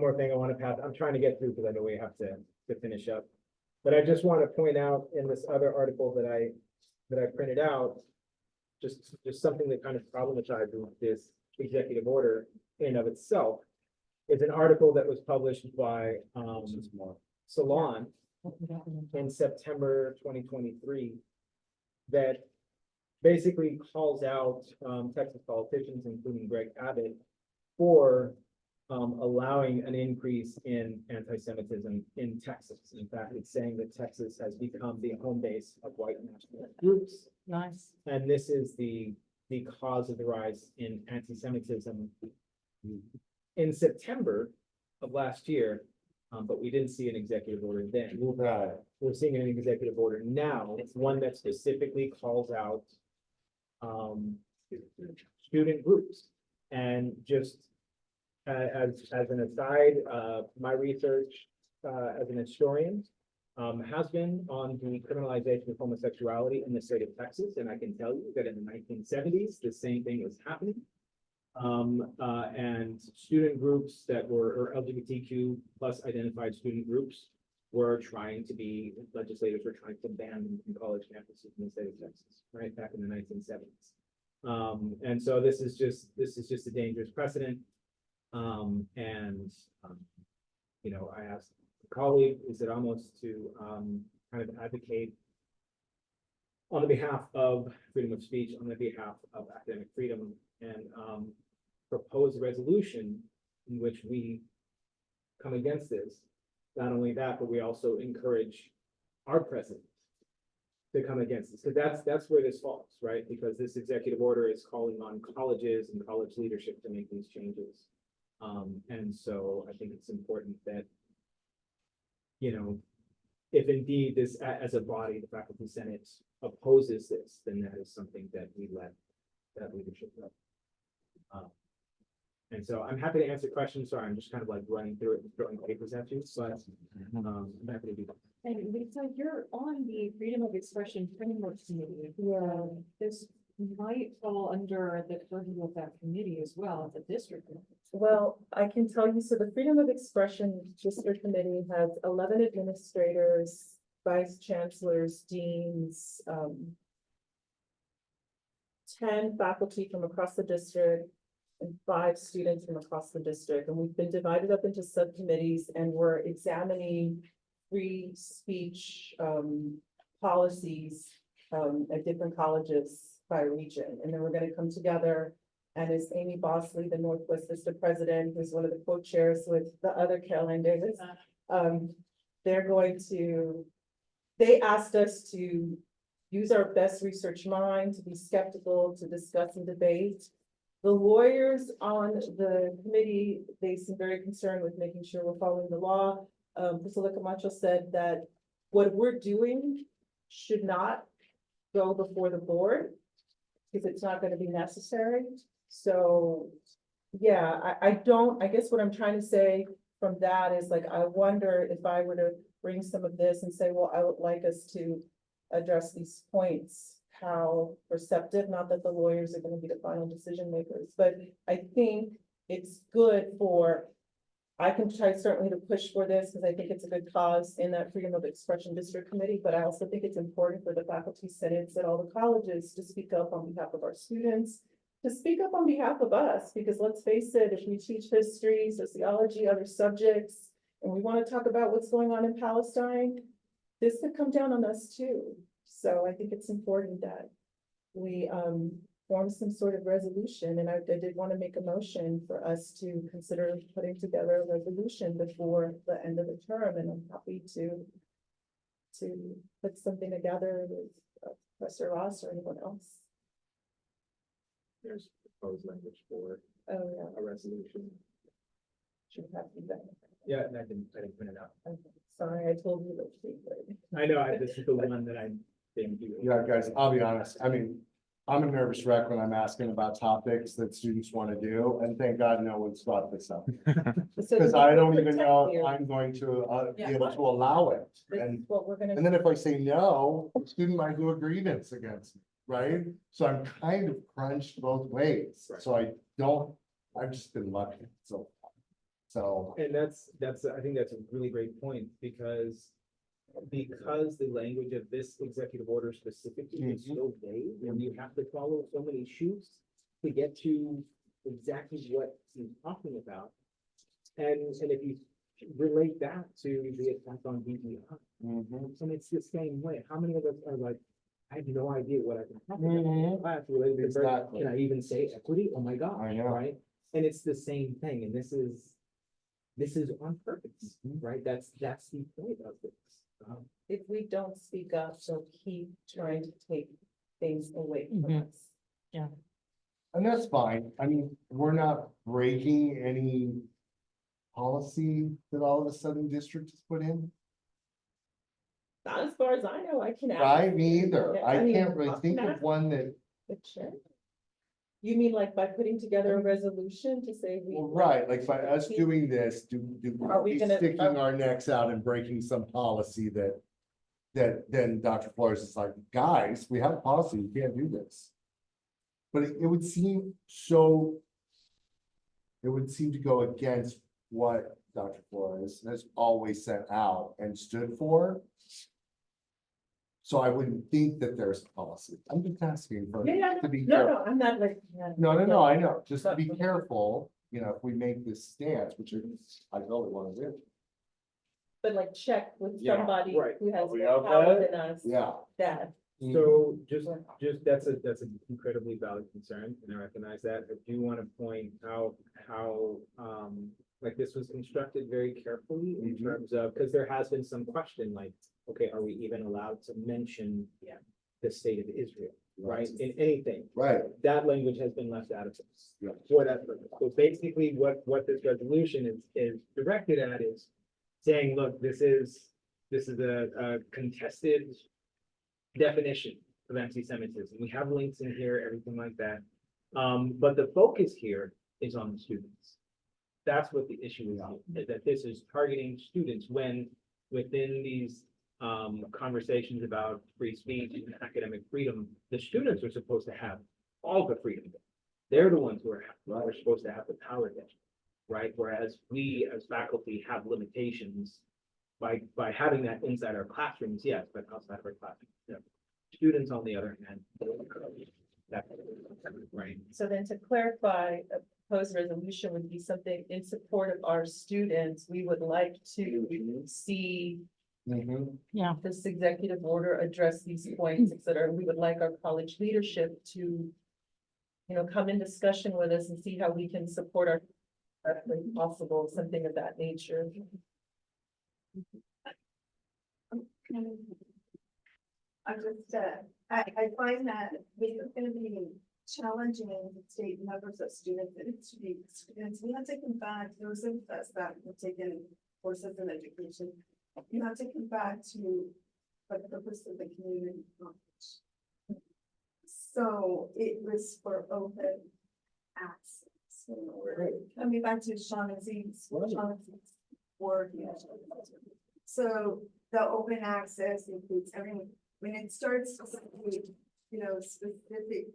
[SPEAKER 16] more thing I want to pass. I'm trying to get through because I know we have to finish up. But I just want to point out in this other article that I printed out, just something that kind of problematizes this executive order in of itself. It's an article that was published by Salon in September 2023 that basically calls out Texas politicians, including Greg Abbott, for allowing an increase in anti-Semitism in Texas. In fact, it's saying that Texas has become the home base of white nationalist groups.
[SPEAKER 3] Nice.
[SPEAKER 16] And this is the cause of the rise in anti-Semitism in September of last year, but we didn't see an executive order then.
[SPEAKER 4] Right.
[SPEAKER 16] We're seeing an executive order now. It's one that specifically calls out student groups. And just as an aside, my research as an historian has been on the criminalization of homosexuality in the state of Texas. And I can tell you that in the 1970s, the same thing was happening. And student groups that were, or LGBTQ plus identified student groups were legislators were trying to ban them from college campuses in the state of Texas, right, back in the 1970s. And so this is just a dangerous precedent. You know, I asked a colleague, is it almost to kind of advocate on the behalf of freedom of speech, on the behalf of academic freedom, and propose a resolution in which we come against this. Not only that, but we also encourage our president to come against this, because that's where this falls, right? Because this executive order is calling on colleges and college leadership to make these changes. And so I think it's important that, you know, if indeed this, as a body, the faculty senate opposes this, then that is something that we let that leadership know. And so I'm happy to answer questions. Sorry, I'm just kind of like running through it and throwing papers at you, but I'm happy to do that.
[SPEAKER 2] And Lisa, you're on the Freedom of Expression Framework Committee. Yeah. This might fall under the purview of that committee as well, at the district.
[SPEAKER 7] Well, I can tell you, so the Freedom of Expression District Committee has 11 administrators, vice chancellors, deans, 10 faculty from across the district, and 5 students from across the district. And we've been divided up into subcommittees, and we're examining free speech policies at different colleges by region. And then we're going to come together, and as Amy Bosley, the Northwest Vista president, who's one of the co-chairs with the other Caroline Davis, they asked us to use our best research mind, to be skeptical, to discuss and debate. The lawyers on the committee, they seem very concerned with making sure we're following the law. Priscilla Camacho said that what we're doing should not go before the board because it's not going to be necessary. So, yeah, I guess what I'm trying to say from that is like, I wonder if I were to bring some of this and say, well, I would like us to address these points, how receptive, not that the lawyers are going to be the final decision makers, but I think it's good for, I can try certainly to push for this because I think it's a good cause in that Freedom of Expression District Committee, but I also think it's important for the faculty senates at all the colleges to speak up on behalf of our students, to speak up on behalf of us, because let's face it, if we teach history, sociology, other subjects, and we want to talk about what's going on in Palestine, this could come down on us too. So I think it's important that we form some sort of resolution, and I did want to make a motion for us to consider putting together a resolution before the end of the term, and I'm happy to put something together with Professor Ross or anyone else.
[SPEAKER 16] There's proposed language for
[SPEAKER 7] Oh, yeah.
[SPEAKER 16] a resolution.
[SPEAKER 7] Should have that.
[SPEAKER 16] Yeah, and I didn't print it out.
[SPEAKER 7] Okay. Sorry, I told you those things, but.
[SPEAKER 16] I know, this is the one that I didn't do.
[SPEAKER 4] Yeah, guys, I'll be honest. I mean, I'm a nervous wreck when I'm asking about topics that students want to do, and thank God no one's brought this up. Because I don't even know if I'm going to be able to allow it.
[SPEAKER 7] This is
[SPEAKER 4] And
[SPEAKER 7] what we're gonna.
[SPEAKER 4] then if I say no, the student might do a grievance against me, right? So I'm kind of crunched both ways.
[SPEAKER 16] Right.
[SPEAKER 4] So I've just been lucky. So,
[SPEAKER 16] And I think that's a really great point, because the language of this executive order specifically is so vague, and you have to follow so many shoots to get to exactly what he's talking about. And if you relate that to the attack on DEI, and it's the same way. How many of us are like, I have no idea what I've been talking about in class related to
[SPEAKER 4] Exactly.
[SPEAKER 16] can I even say equity? Oh my gosh,
[SPEAKER 4] I know.
[SPEAKER 16] right? And it's the same thing, and this is on purpose, right? That's the point of this.
[SPEAKER 7] If we don't speak up, she'll keep trying to take things away from
[SPEAKER 3] Mhm.
[SPEAKER 7] us.
[SPEAKER 4] and that's fine. I mean, we're not breaking any policy that all of a sudden district has put in.
[SPEAKER 7] Not as far as I know, I can. ask.
[SPEAKER 4] Right, me either.
[SPEAKER 7] Yeah,
[SPEAKER 4] I
[SPEAKER 7] mean,
[SPEAKER 4] can't really
[SPEAKER 7] I
[SPEAKER 4] think
[SPEAKER 7] can
[SPEAKER 4] of
[SPEAKER 7] ask
[SPEAKER 4] one that,
[SPEAKER 7] the chair. You mean like by putting together a resolution to say we.
[SPEAKER 4] well, right, like by us doing this,
[SPEAKER 7] Are we
[SPEAKER 4] we
[SPEAKER 7] gonna-
[SPEAKER 4] sticking our necks out and breaking some policy that then Dr. Flores is like, guys, we have a policy, you can't do this. But it would seem to go against what Dr. Flores has always set out and stood for. So I wouldn't think that there's a policy. I'm just asking for,
[SPEAKER 7] Yeah,
[SPEAKER 4] to be
[SPEAKER 7] no,
[SPEAKER 4] careful.
[SPEAKER 7] no, I'm not like.
[SPEAKER 4] No, I know, just to be careful, if we make this stance, which is, I really want to do.
[SPEAKER 7] But like check with
[SPEAKER 4] Yeah,
[SPEAKER 7] somebody
[SPEAKER 16] right.
[SPEAKER 7] who has
[SPEAKER 4] Are we
[SPEAKER 7] more
[SPEAKER 4] okay?
[SPEAKER 7] power than us.
[SPEAKER 4] Yeah.
[SPEAKER 7] That.
[SPEAKER 16] So just that's an incredibly valid concern, and I recognize that. I do want to point out how Like this was constructed very carefully in
[SPEAKER 4] Mhm.
[SPEAKER 16] terms of, because there has been some question, like, okay, are we even allowed to mention the state of Israel, right? In anything.
[SPEAKER 4] Right.
[SPEAKER 16] That language has been left out of this.
[SPEAKER 4] Yeah.
[SPEAKER 16] Whatever. So basically, what this resolution is directed at is saying, look, this is a contested definition of anti-Semitism. We have links in here, everything like that. But the focus here is on the students. That's what the issue is that this is targeting students when within these conversations about free speech and academic freedom, the students are supposed to have all the freedom. They're the ones who are supposed to have the power there, right? Whereas we as faculty have limitations by having that inside our classrooms, yes, but outside of our classrooms. Yeah. Students, on the other hand, that's right.
[SPEAKER 7] So then to clarify, a proposed resolution would be something in support of our students. We would like to see
[SPEAKER 3] Yeah.
[SPEAKER 7] this executive order address these points, et cetera. We would like our college leadership to, come in discussion with us and see how we can support our, if possible, something of that nature.
[SPEAKER 9] I find that it's gonna be challenging to state numbers of students and students. We have to come back, those of us that have taken courses in education, you have to come back to the purpose of the community college. So it was for open access. So we're coming back to Shaughnessy's work. So the open access includes everyone. When it starts with, specific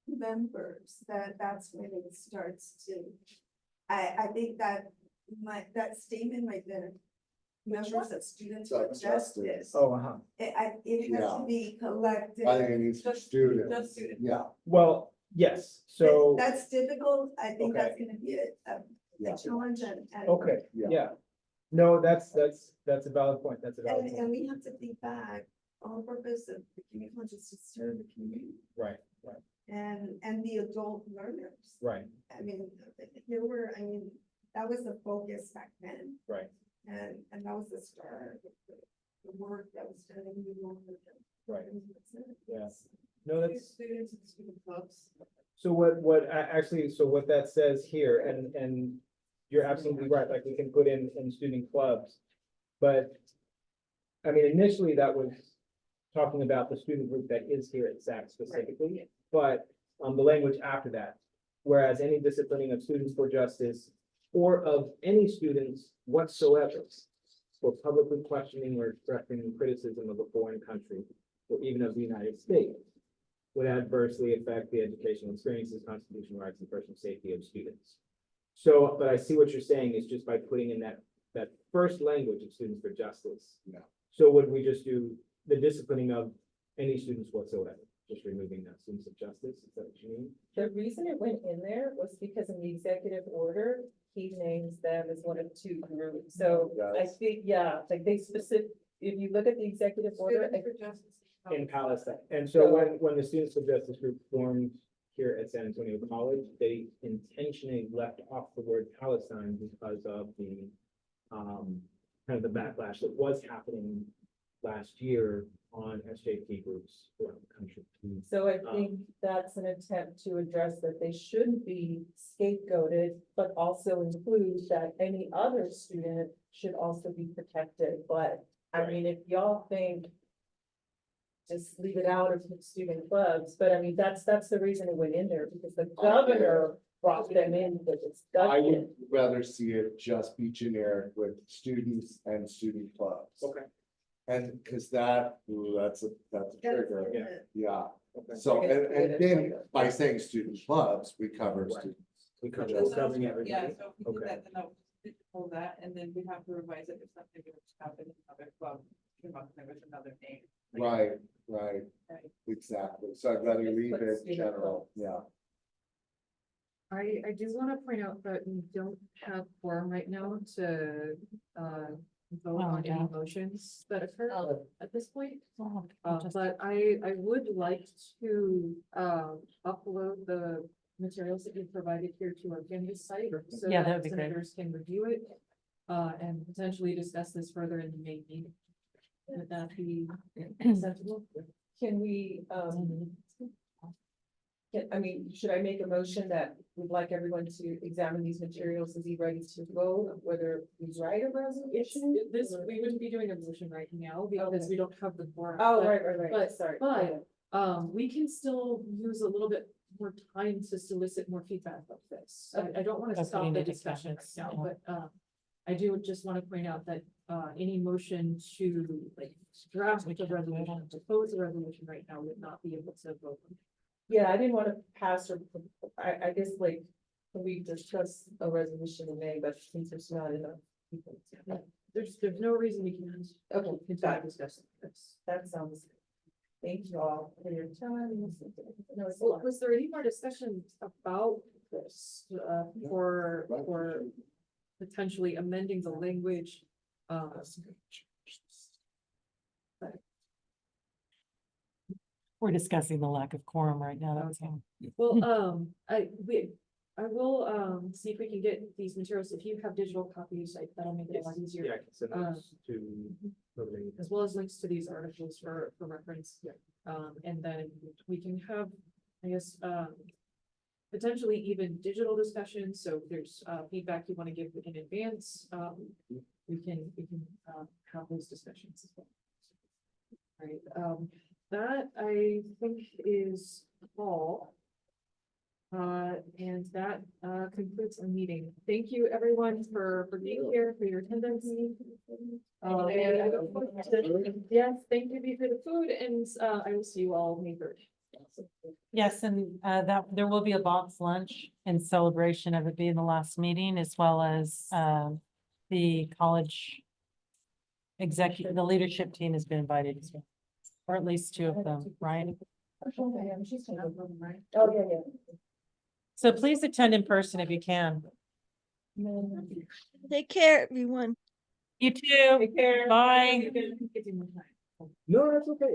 [SPEAKER 9] members, that's when it starts to, I think that that statement right there, measures of students for justice.
[SPEAKER 16] Oh, uh-huh.
[SPEAKER 9] It has to be collective.
[SPEAKER 4] I think it needs
[SPEAKER 6] Just
[SPEAKER 4] students,
[SPEAKER 6] students.
[SPEAKER 4] yeah,
[SPEAKER 16] Well, yes, so,
[SPEAKER 9] That's difficult. I think that's
[SPEAKER 16] Okay.
[SPEAKER 9] gonna be
[SPEAKER 4] Yeah.
[SPEAKER 9] a challenge and.
[SPEAKER 16] okay, yeah. No, that's a valid point. That's a valid
[SPEAKER 9] And
[SPEAKER 16] point.
[SPEAKER 9] we have to think back, on purpose of the community college is to serve the community
[SPEAKER 16] Right,
[SPEAKER 9] and the adult learners.
[SPEAKER 16] right,
[SPEAKER 9] I mean, that was the focus back then.
[SPEAKER 16] right,
[SPEAKER 9] And that was the start, the work that was done in New York.
[SPEAKER 16] right. Yeah. No, that's.
[SPEAKER 6] Students and student clubs.
[SPEAKER 16] So so what that says here, and you're absolutely right, like we can put in student clubs. But, I mean, initially that was talking about the student group that is here at SAC specifically, but, the language after that. Whereas any disciplining of students for justice or of any students whatsoever for publicly questioning or expressing criticism of a foreign country or even of the United States would adversely affect the educational experiences, constitutional rights, and personal safety of students. So, but I see what you're saying is just by putting in that first language of students for justice.
[SPEAKER 4] Yeah.
[SPEAKER 16] So would we just do the disciplining of any students whatsoever, just removing that students of justice? Is that what you mean?
[SPEAKER 7] The reason it went in there was because in the executive order, he names them as one of two groups. So I
[SPEAKER 4] Yes.
[SPEAKER 7] think, like they if you look at the executive order,
[SPEAKER 6] Students for justice.
[SPEAKER 16] In Palestine. And so when the Students for Justice group formed here at San Antonio College, they intentionally left off the word Palestine because of the kind of the backlash that was happening last year on SJP groups around the country.
[SPEAKER 7] so I think that's an attempt to address that they shouldn't be scapegoated, but also include that any other student should also be protected. But I mean, if y'all think just leave it out of the student clubs, but I mean, that's the reason it went in there, because the governor brought them in for
[SPEAKER 4] I would
[SPEAKER 7] discussion.
[SPEAKER 4] rather see it just be generic with students and student clubs.
[SPEAKER 16] Okay.
[SPEAKER 4] And because that's a trigger, yeah.
[SPEAKER 16] Okay.
[SPEAKER 4] So, and then by saying student clubs, we cover
[SPEAKER 16] Right.
[SPEAKER 4] students.
[SPEAKER 16] We cover
[SPEAKER 4] Just-
[SPEAKER 16] covering
[SPEAKER 6] Yeah,
[SPEAKER 16] everybody.
[SPEAKER 6] so if we do
[SPEAKER 16] Okay.
[SPEAKER 6] that, then I'll pull that, and then we have to revise it if something was happened in another club, came up, there was another name.
[SPEAKER 4] Right,
[SPEAKER 6] Right.
[SPEAKER 4] exactly. So I'd rather leave
[SPEAKER 7] put
[SPEAKER 4] it
[SPEAKER 7] student
[SPEAKER 4] general,
[SPEAKER 7] clubs.
[SPEAKER 4] yeah.
[SPEAKER 2] I do want to point out that we don't have quorum right now to, vote
[SPEAKER 3] Oh,
[SPEAKER 2] on
[SPEAKER 3] yeah.
[SPEAKER 2] any motions that occur at this point.
[SPEAKER 3] Well,
[SPEAKER 2] But I would like to, upload the materials that you've provided here to our Canvas site, so
[SPEAKER 3] Yeah, that
[SPEAKER 2] that
[SPEAKER 3] would be great.
[SPEAKER 2] senators can review it, and potentially discuss this further in the May meeting. Would that be acceptable?
[SPEAKER 7] Can we, I mean, should I make a motion that we'd like everyone to examine these materials and be ready to vote, whether we write a resolution?
[SPEAKER 2] This, we wouldn't be doing a motion right now because
[SPEAKER 7] Okay.
[SPEAKER 2] we don't have the quorum.
[SPEAKER 7] Oh,
[SPEAKER 2] but-
[SPEAKER 7] right,
[SPEAKER 2] But,
[SPEAKER 7] sorry.
[SPEAKER 2] but, we can still use a little bit more time to solicit more feedback of this. I don't want to
[SPEAKER 3] That's
[SPEAKER 2] stop
[SPEAKER 3] putting
[SPEAKER 2] the
[SPEAKER 3] it to
[SPEAKER 2] discussion right
[SPEAKER 3] Canvas,
[SPEAKER 2] now,
[SPEAKER 3] yeah.
[SPEAKER 2] but, I do just want to point out that, any motion to like draft a resolution, propose a resolution right now would not be able to vote.
[SPEAKER 7] Yeah, I didn't want to pass or, I guess like, we discuss a resolution in May, but since there's not enough people.
[SPEAKER 2] There's no reason we can't.
[SPEAKER 7] Okay,
[SPEAKER 2] Continue
[SPEAKER 7] got it.
[SPEAKER 2] discussing this.
[SPEAKER 7] That sounds good. Thank you all for your time. No, it's a
[SPEAKER 2] Well,
[SPEAKER 7] lot.
[SPEAKER 2] was there any more discussion about this, for potentially amending the language?
[SPEAKER 3] We're discussing the lack of quorum right now. That was all.
[SPEAKER 2] Well, I will, see if we can get these materials. If you have digital copies, that'll make it a lot
[SPEAKER 16] Yeah,
[SPEAKER 2] easier.
[SPEAKER 16] I can send those to. nobody.
[SPEAKER 2] As well as links to these articles for reference. And then we can have, I guess, potentially even digital discussions, so if there's, feedback you want to give in advance, we can, have those discussions as well. All right, that I think is all. And that, concludes our meeting. Thank you, everyone, for being here, for your attendance. Yes, thank you for the food, and, I will see you all May 3rd.
[SPEAKER 3] Yes, and that there will be a box lunch in celebration of it being the last meeting, as well as the college executive, the leadership team has been invited as well, or at least two of them, right?
[SPEAKER 7] Oh, yeah.
[SPEAKER 3] So please attend in person if you can.
[SPEAKER 10] Take care, everyone.
[SPEAKER 3] You too.
[SPEAKER 7] Take care.
[SPEAKER 3] Bye.
[SPEAKER 2] Give you more time.
[SPEAKER 16] No, that's okay.